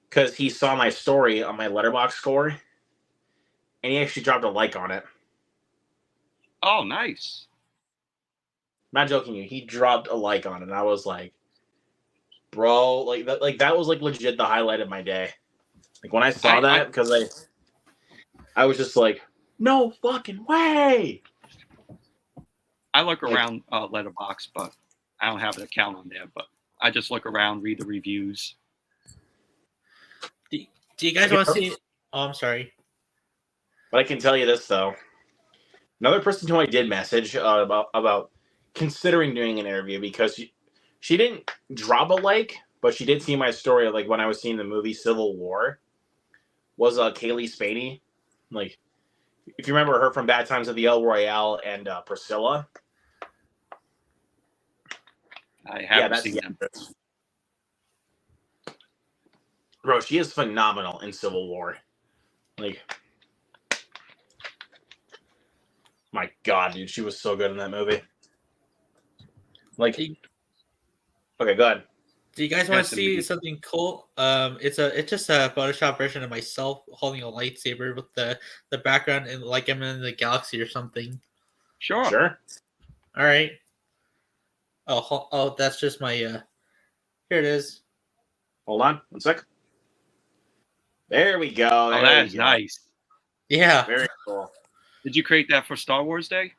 because he saw my story on my Letterboxd score, and he actually dropped a like on it. Oh, nice. I'm not joking you. He dropped a like on it, and I was like, bro, that was like legit the highlight of my day. Like when I saw that, because I was just like, no fucking way. I look around Letterboxd, but I don't have an account on there. But I just look around, read the reviews. Do you guys want to see? Oh, I'm sorry. But I can tell you this though. Another person who I did message about considering doing an interview because she didn't drop a like, but she did see my story like when I was seeing the movie Civil War. Was Kaylee Spaney. Like, if you remember her from Bad Times at the El Royale and Priscilla. I haven't seen them. actress. Bro, she is phenomenal in Civil War. Like, my God, dude, she was so good in that movie. Like, okay, go ahead. Do you guys want to Yes, see indeed. something cool? It's just a Photoshop version of myself holding a lightsaber with the background and like I'm in the galaxy or something. Sure. Sure. All right. Oh, that's just my. Here it is. Hold on, 1 sec. There we go. Oh, There that we is go. nice. Yeah. Very cool. Did you create that for Star Wars Day?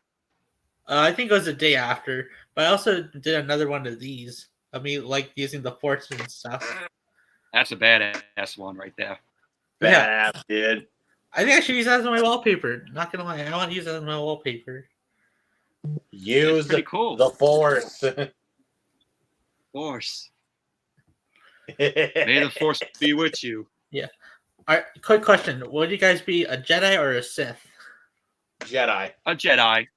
I think it was the day after, but I also did another one of these. I mean, like using the force and stuff. That's a badass one right there. Yeah. Badass, dude. I think I should use that as my wallpaper. Not gonna lie, I want to use that as my wallpaper. Use Pretty cool. the Force. Force. May the Force be with you. All right, quick question: would you guys be a Jedi or a Sith? Jedi. A Jedi.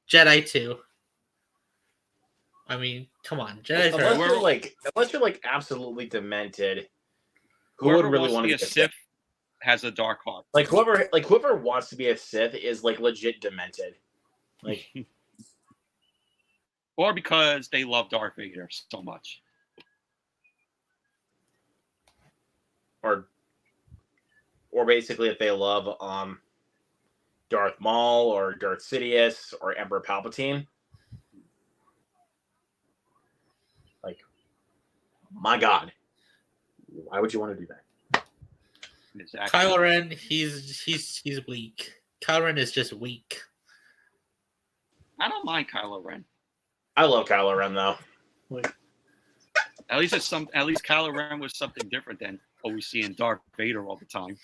Jedi too. I mean, come on, Jedi's Unless are. you're like absolutely demented, who Whoever would really wants want to be to a be a Sith Sith? has a dark heart. Like whoever wants to be a Sith is like legit demented. Like Or because they love Darth Vader so much. or basically if they love Darth Maul or Darth Sidious or Emperor Palpatine. Like, my God, why would you want to do that? Exactly. Kylo Ren, he's weak. Kylo Ren is just weak. I don't mind Kylo Ren. I love Kylo Ren though. At least Kylo Ren was something different than what we see in Darth Vader all the time.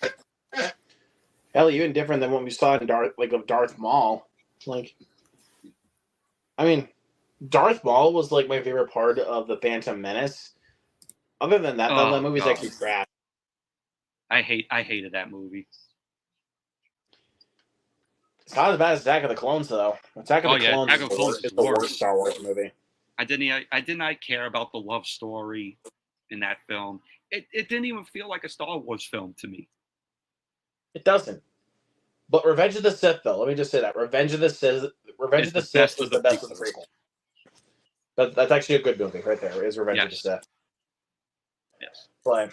Hell, even different than what we saw in Darth Maul. Like, I mean, Darth Maul was like my favorite part of the Phantom Menace. Other than that, though, that movie's actually trash. I hated that movie. It's not as bad as Attack of the Clones, though. Attack of the Clones Attack of the Clones is is the worse. worst Star Wars movie. I did not care about the love story in that film. It didn't even feel like a Star Wars film to me. It doesn't. But Revenge of the Sith, though, let me just say that Revenge of the Sith is the best of the prequel. That's actually a good movie right there. Is Revenge of the Sith. Yes. But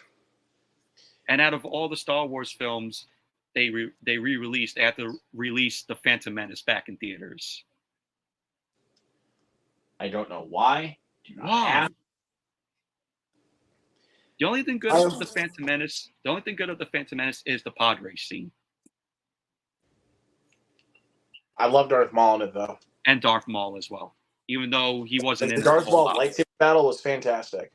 and out of all the Star Wars films, they re-released after released the Phantom Menace back in theaters. I don't know why. Do not Wow. ask. The only thing good of the Phantom Menace, is the pod race scene. I love Darth Maul in it though, and Darth Maul as well. Even though he wasn't in the Darth a whole Maul lot. lightsaber battle was fantastic.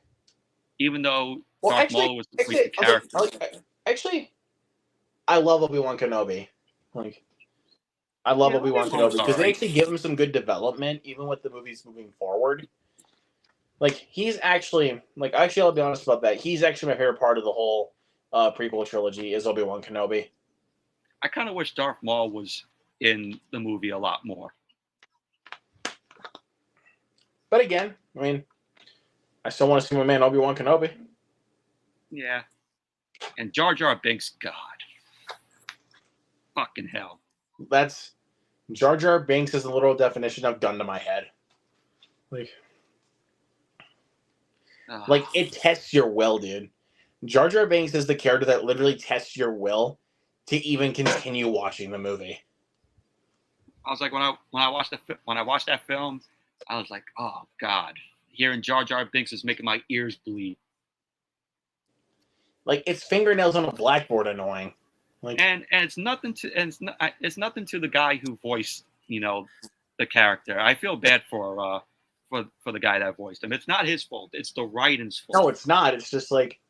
Even though Darth Maul was the actually, character. Actually, I love Obi-Wan Kenobi. Like, I love Obi-Wan Kenobi because they actually give him some good development, even with the movies moving forward. Like, he's actually, I'll be honest about that. He's actually my favorite part of the whole prequel trilogy is Obi-Wan Kenobi. I kind of wish Darth Maul was in the movie a lot more. But again, I mean, I still want to see my man Obi-Wan Kenobi. Yeah. And Jar Jar Binks, God. Fucking hell. That's Jar Jar Binks is a literal definition of gun to my head. Like it tests your will, dude. Jar Jar Binks is the character that literally tests your will to even continue watching the movie. I was like, when I watched that film, I was like, oh God, hearing Jar Jar Binks is making my ears bleed. Like it's fingernails on a blackboard annoying. Like, and it's nothing to the guy who voiced the character. I feel bad for the guy that voiced him. It's not his fault. It's the writing's fault. No, it's not. It's just like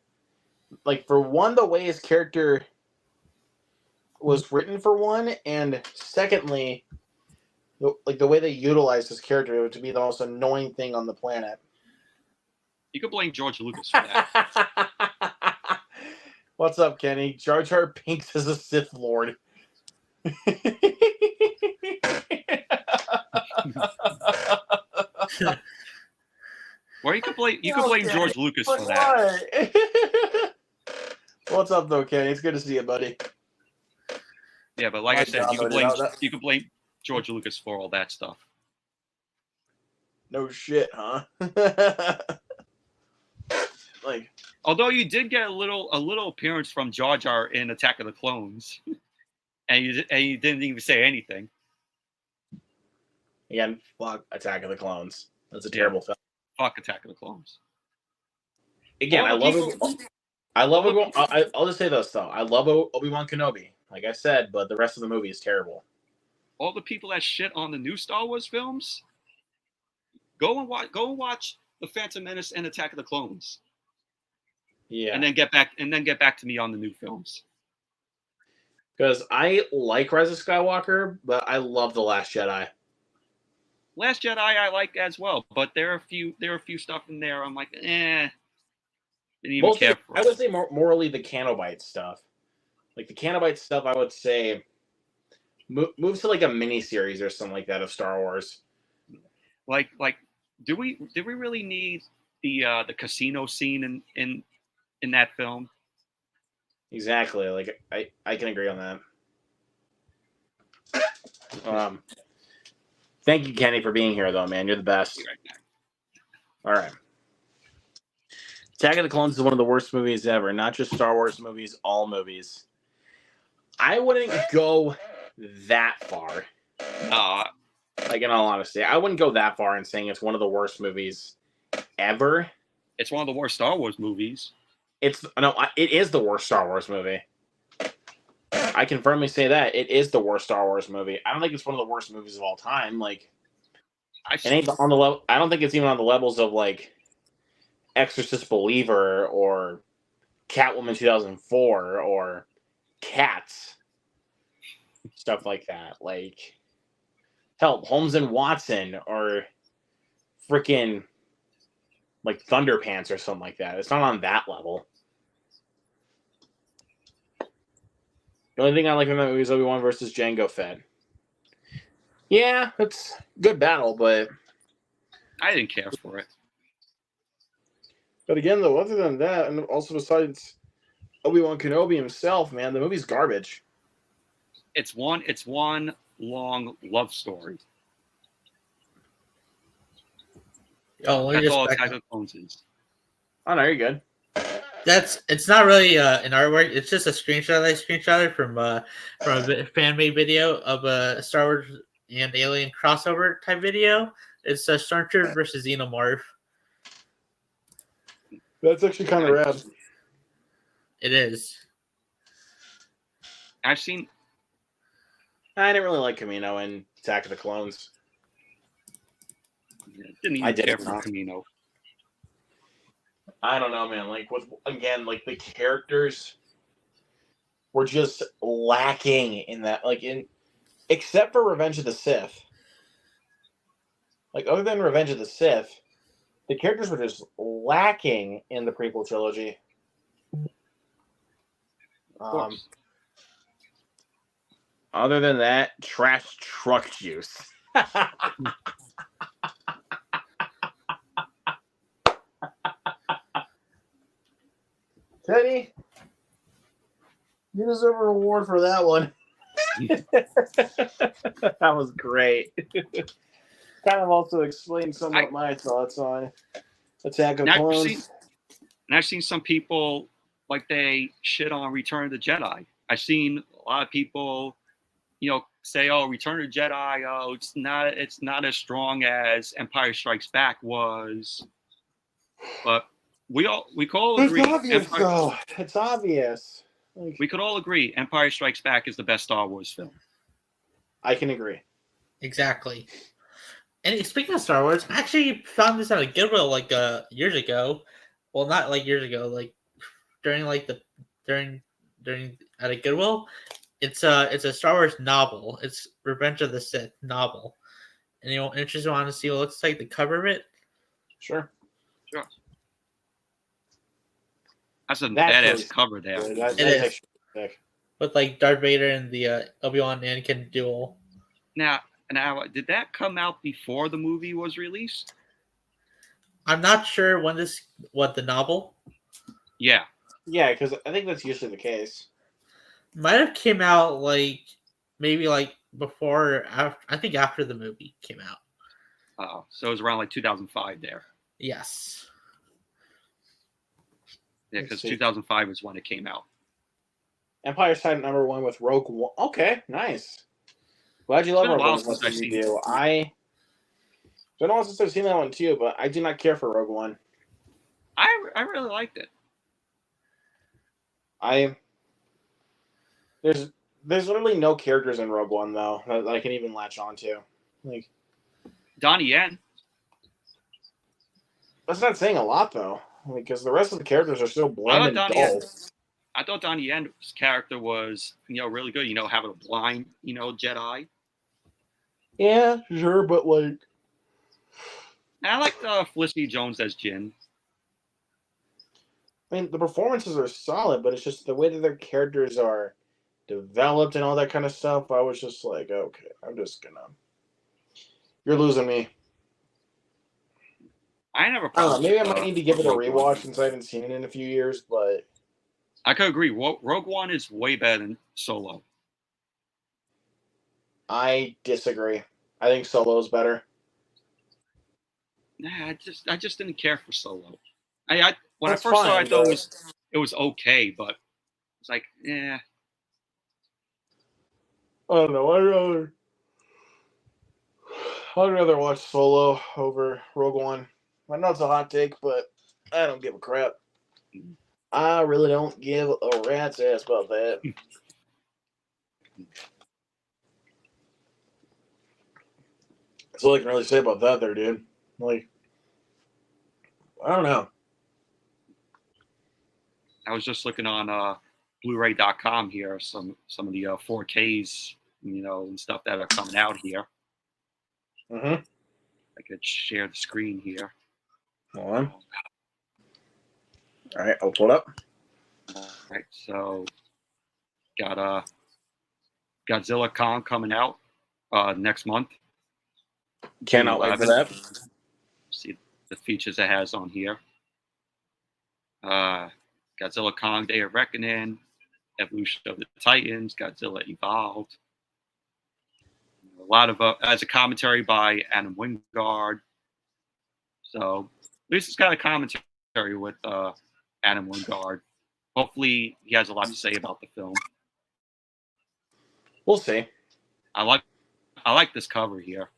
for one, the way his character was written for one, and secondly, the way they utilized his character to be the most annoying thing on the planet. You could blame George Lucas for that. What's up, Kenny? Jar Jar Binks is a Sith Lord. Well, you could blame George Lucas for that. What's up, though, Kenny? It's good to see you, buddy. Yeah, but like I said, you could blame George Lucas for all that stuff. No shit, huh? Like, although you did get a little appearance from Jar Jar in Attack of the Clones, and you didn't even say anything. Again, fuck Attack of the Clones. That's a terrible film. Fuck Attack of the Clones. Again, I'll just say this though. I love Obi-Wan Kenobi, like I said, but the rest of the movie is terrible. All the people that shit on the new Star Wars films, go and watch The Phantom Menace and Attack of the Clones. Yeah. And then get back to me on the new films. Because I like Rise of Skywalker, but I love The Last Jedi. Last Jedi I like as well, but there are a few stuff in there I'm like, didn't even care for. I would say morally the Canobite stuff. Like the Canobite stuff, I would say move to like a mini series or something like that of Star Wars. Like do we really need the casino scene in that film? Exactly. Like I can agree on that. Thank you, Kenny, for being here, though, man. You're the best. All right. Attack of the Clones is one of the worst movies ever. Not just Star Wars movies, all movies. I wouldn't go that far. Like, in all honesty, I wouldn't go that far in saying it's one of the worst movies ever. It's one of the worst Star Wars movies. It is the worst Star Wars movie. I can firmly say that it is the worst Star Wars movie. I don't think it's one of the worst movies of all time. Like, it ain't on the level. I don't think it's even on the levels of like Exorcist Believer or Catwoman 2004 or Cats, stuff like that. Like, hell, Holmes and Watson or freaking like Thunderpants or something like that. It's not on that level. The only thing I like in that movie is Obi-Wan versus Jango Fett. Yeah, it's a good battle, but I didn't care for it. But again, though, other than that, and also besides Obi-Wan Kenobi himself, man, the movie's garbage. It's one long love story. Oh, that's all Attack of the Clones is. Oh no, you're good. It's not really an artwork. It's just a screenshot I screenshotted from a fan made video of a Star Wars and Alien crossover type video. It's a Stormtrooper versus Xenomorph. That's actually kind of rad. It is. I've seen. I didn't really like Camino in Attack of the Clones. Didn't I even did care for not. Camino. I don't know, man. Like with again, like the characters were just lacking in that. Like in except for Revenge of the Sith. Like other than Revenge of the Sith, the characters were just lacking in the prequel trilogy. Of course. Other than that, trash truck juice. Teddy, you deserve a reward for that one. That was great. Kind of also explained somewhat my thoughts on Attack of Clones. I've seen some people like they shit on Return of the Jedi. I've seen a lot of people, say, "Oh, Return of the Jedi, oh, it's not as strong as Empire Strikes Back was." But we could all agree. It's obvious, though. It's obvious. We could all agree Empire Strikes Back is the best Star Wars film. I can agree. Exactly. And speaking of Star Wars, I actually found this out at Goodwill like years ago. Well, not like years ago, like during at a Goodwill. It's a Star Wars novel. It's Revenge of the Sith novel. And interested want to see what it looks like, the cover of it? Sure. That's a badass cover there. It is. With like Darth Vader and the Obi-Wan and Anakin duel. Now, did that come out before the movie was released? I'm not sure what the novel. Yeah. Yeah, because I think that's usually the case. Might have came out maybe before or after. I think after the movie came out. Oh, so it was around 2005 there. Yes. Yeah, because 2005 is when it came out. Empire Side #1 with Rogue One. Okay, nice. Glad you love Rogue One as much as you do. I don't know since I've seen that one too, but I do not care for Rogue One. I really liked it. There's literally no characters in Rogue One though that I can even latch on to. Like Donnie Yen. That's not saying a lot though, because the rest of the characters are so bland and dull. I thought Donnie Yen's character was, really good. Having a blind, Jedi. Yeah, sure, but I liked Felicity Jones as Jyn. I mean, the performances are solid, but it's just the way that their characters are developed and all that kind of stuff. I was just like, okay, I'm just gonna. You're losing me. I never. I don't know. Maybe I might need to give it a rewatch since I haven't seen it in a few years, but. I could agree. Rogue One is way better than Solo. I disagree. I think Solo is better. Nah, I just didn't care for Solo. When I first saw it, I thought it was okay, but it's like, yeah. I don't know. I'd rather watch Solo over Rogue One. I know it's a hot take, but I don't give a crap. I really don't give a rat's ass about that. That's all I can really say about that there, dude. I don't know. I was just looking on Blu-ray.com here, some of the 4Ks, and stuff that are coming out here. Mm-hmm. I could share the screen here. Hold on. All right, I'll pull it up. All right, so got Godzilla Kong coming out next month. Cannot wait for that. See the features it has on here. Godzilla Kong Day of Reckoning, Evolution of the Titans, Godzilla Evolved. A lot of as a commentary by Adam Wingard. So at least it's got a commentary with Adam Wingard. Hopefully he has a lot to say about the film. We'll see. I like this cover here.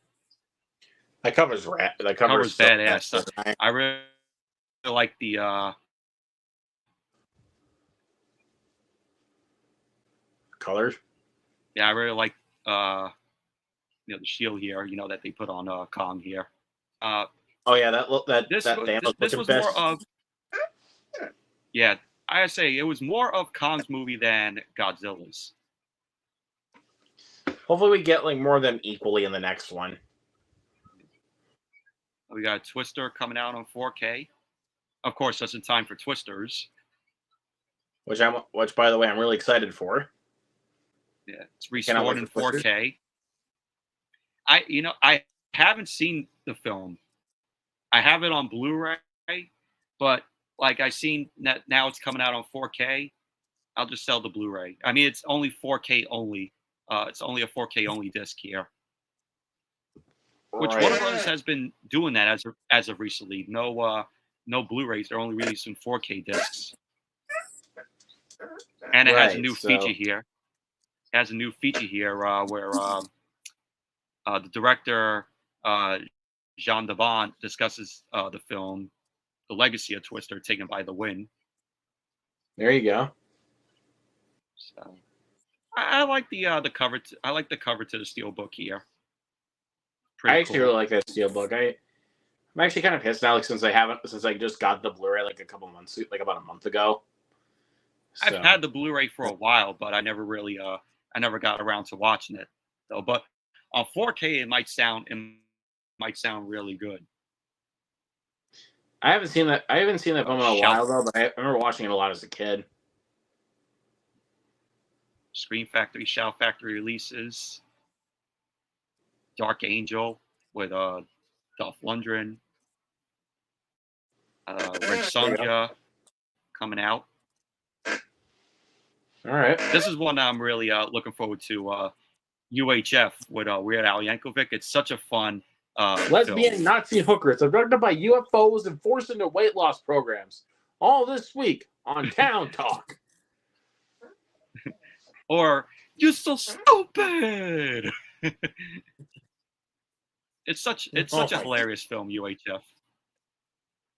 That cover's rat. That cover's badass. I really like the colors. Yeah, I really like the shield here. That they put on Kong here. Oh yeah, that This Thanos this looking was more fist. of I say it was more of Kong's movie than Godzilla's. Hopefully, we get like more of them equally in the next one. We got Twister coming out on 4K. Of course, just in time for Twisters. Which by the way, I'm really excited for. Yeah, it's restored in 4K. I haven't seen the film. I have it on Blu-ray, but like I seen that now it's coming out on 4K. I'll just sell the Blu-ray. I mean, it's only 4K only. It's only a 4K only disc here. Which Warner Brothers has been doing that as of recently. No Blu-rays. They're only releasing 4K discs. And it has a new feature here. It has a new feature here where the director Jean Devant discusses the film, The Legacy of Twister, Taken by the Wind. There you go. So I like the cover. I like the cover to the steelbook here. I actually really like that steelbook. I'm actually kind of pissed now, since I just got the Blu-ray like about a month ago. So. I've had the Blu-ray for a while, but I never really I never got around to watching it though. But on 4K, it might sound really good. I haven't seen that film in a while though, but I remember watching it a lot as a kid. Scream Factory, Shout Factory releases. Dark Angel with Dolph Lundgren. Red Sonja coming out. All right. This is one I'm really looking forward to. UHF with Weird Al Yankovic. It's such a fun lesbian film. Nazi hookers abducted by UFOs and forced into weight loss programs. All this week on Town Talk. Or you're so stupid. It's such a hilarious film, UHF.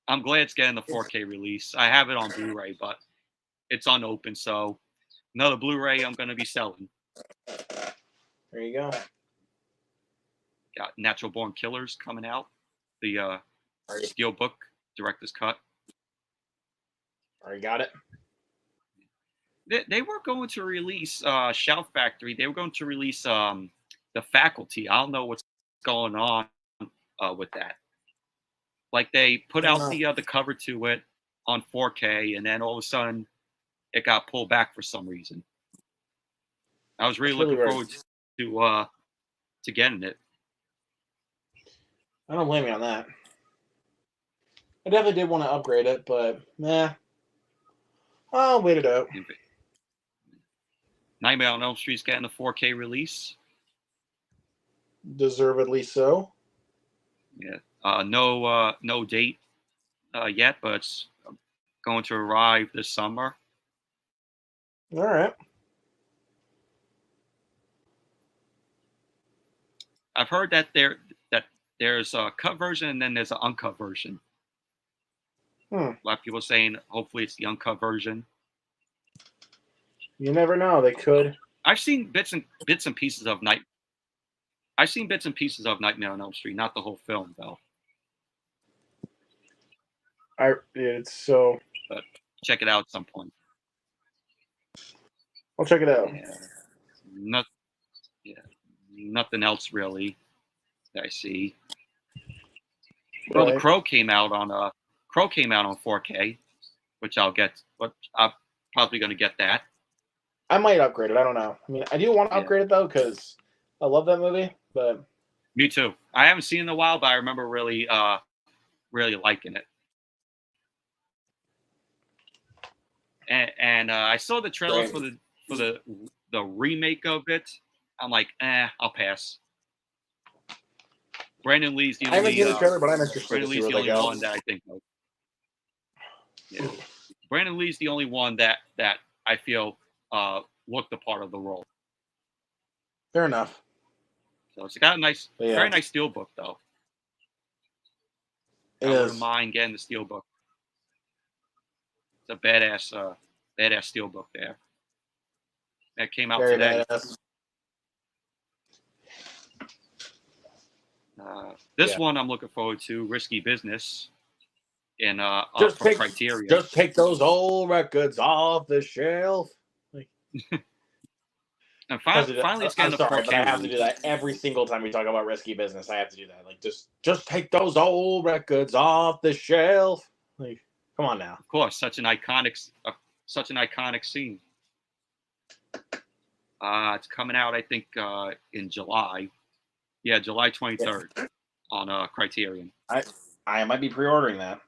I'm glad it's getting the 4K release. I have it on Blu-ray, but it's unopened, so another Blu-ray I'm going to be selling. There you go. Got Natural Born Killers coming out. The Steelbook Director's Cut. Already got it. They were going to release Shout Factory. They were going to release The Faculty. I don't know what's going on with that. Like they put out the cover to it on 4K, and then all of a sudden it got pulled back for some reason. I was really looking forward to getting it. I don't blame you on that. I definitely did want to upgrade it, but I'll wait it out. Nightmare on Elm Street's getting a 4K release. Deservedly so. Yeah. No date yet, but it's going to arrive this summer. All right. I've heard that there's a cut version and then there's an uncut version. A lot of people saying hopefully it's the uncut version. You never know. They could. I've seen bits and pieces of Nightmare on Elm Street, not the whole film though. It's so. But check it out at some point. I'll check it out. Nothing else really that I see. Right. Well, the Crow came out on 4K, which I'll get. But I'm probably going to get that. I might upgrade it. I don't know. I mean, I do want to upgrade it though because I love that movie. But me too. I haven't seen it in a while, but I remember really liking it. And I saw the trailer for the remake of it. I'm like, I'll pass. Brandon Lee's the only. I haven't seen the trailer, but I'm interested. Brandon Lee's the only one that I think of. Yeah, Brandon Lee's the only one that I feel looked a part of the role. Fair enough. So it's got a very nice steelbook though. I wouldn't mind getting the steelbook. It's a badass steelbook there. that came out Very today. badass. This Yeah. one I'm looking forward to, Risky Business, in from Criterion. Just take those old records off the shelf. And finally, it's getting I'm sorry, a 4K but I have to release. do that every single time we talk about Risky Business. I have to do that. Like, just take those old records off the shelf. Like, come on now. Of course, such an iconic scene. It's coming out, I think, in July. Yeah, July 23rd on Criterion. I might be pre-ordering that.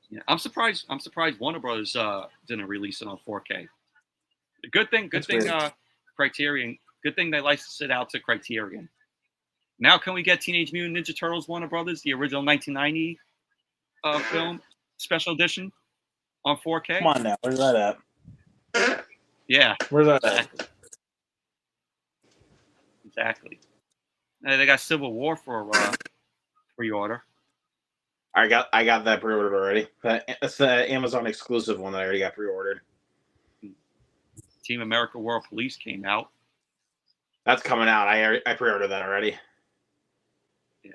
Yeah, I'm surprised Warner Brothers didn't release it on 4K. Good thing, Criterion. Good thing they licensed it out to Criterion. Now, can we get Teenage Mutant Ninja Turtles Warner Brothers, the original 1990 film, special edition, on 4K? Come on now, where's that at? Yeah, Where's that at? Exactly. They got Civil War for pre-order. I got that pre-ordered already. That's the Amazon exclusive one that I already got pre-ordered. Team America World Police came out. That's coming out. I pre-ordered that already. Yeah.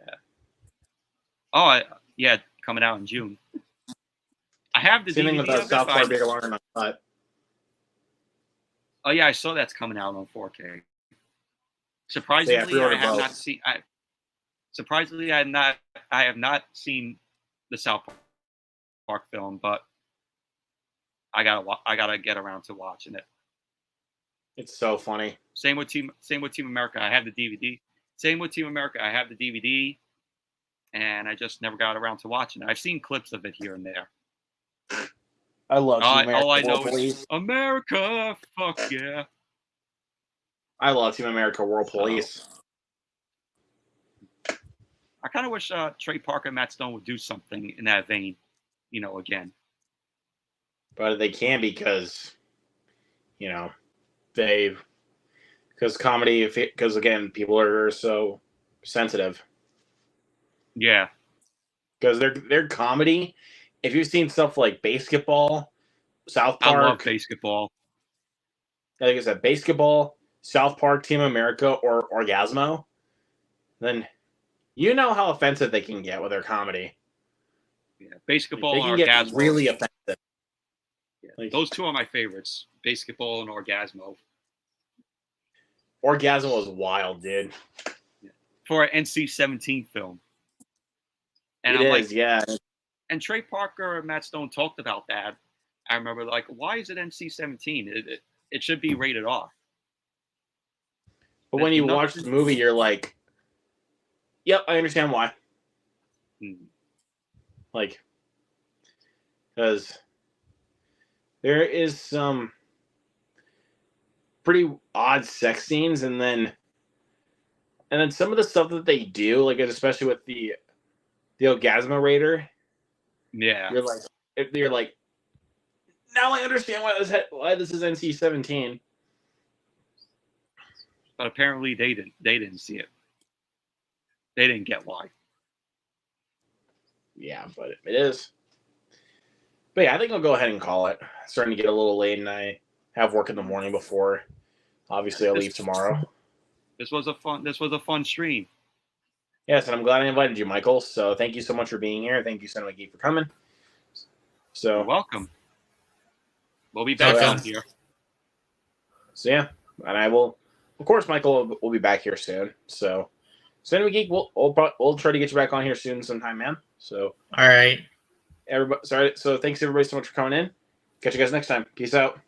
Oh, yeah, coming out in June. I have the Same thing with DVD the of South Park it. Big Alarm. Oh yeah, I saw that's coming out on 4K. Surprisingly, I have not seen. Surprisingly, I have not seen the South Park film, but I gotta get around to watching it. It's so funny. Same with Team America. I have the DVD. Same with Team America. I have the DVD, and I just never got around to watching it. I've seen clips of it here and there. I love Team America. All I know World Police. is America. Fuck yeah. I love Team America World Police. I kind of wish Trey Parker and Matt Stone would do something in that vein, again. But they can because because comedy, because again, people are so sensitive. Yeah. Because their comedy, if you've seen stuff like Basketball, South Park. I love Basketball. Like I said, Basketball, South Park, Team America, or Orgasmo, then you know how offensive they can get with their comedy. Yeah, Basketball they can and get Orgasmo. really offensive. Yeah, those two are my favorites, Basketball and Orgasmo. Orgasmo was wild, dude. Yeah. For an NC-17 film. And I'm like, yeah. And Trey Parker and Matt Stone talked about that. I remember, why is it NC-17? It should be rated R. But when you watch the movie, you're like, yep, I understand why. Because there is some pretty odd sex scenes, and then some of the stuff that they do, especially with the Orgasmo Raider. Yeah, you're like, now I understand why this is NC-17. But apparently they didn't see it. They didn't get why. Yeah, but it is. But yeah, I think I'll go ahead and call it. It's starting to get a little late, and I have work in the morning before. Obviously, I'll leave tomorrow. This was a fun stream. Yes, and I'm glad I invited you, Michael. So thank you so much for being here. Thank you, Cinema Geek, for coming. So you're welcome. We'll be back on here. So yeah, and I will. Of course, Michael will be back here soon. So Cinema Geek, we'll try to get you back on here soon, sometime, man. So all right, everybody. Sorry. So thanks everybody so much for coming in. Catch you guys next time. Peace out.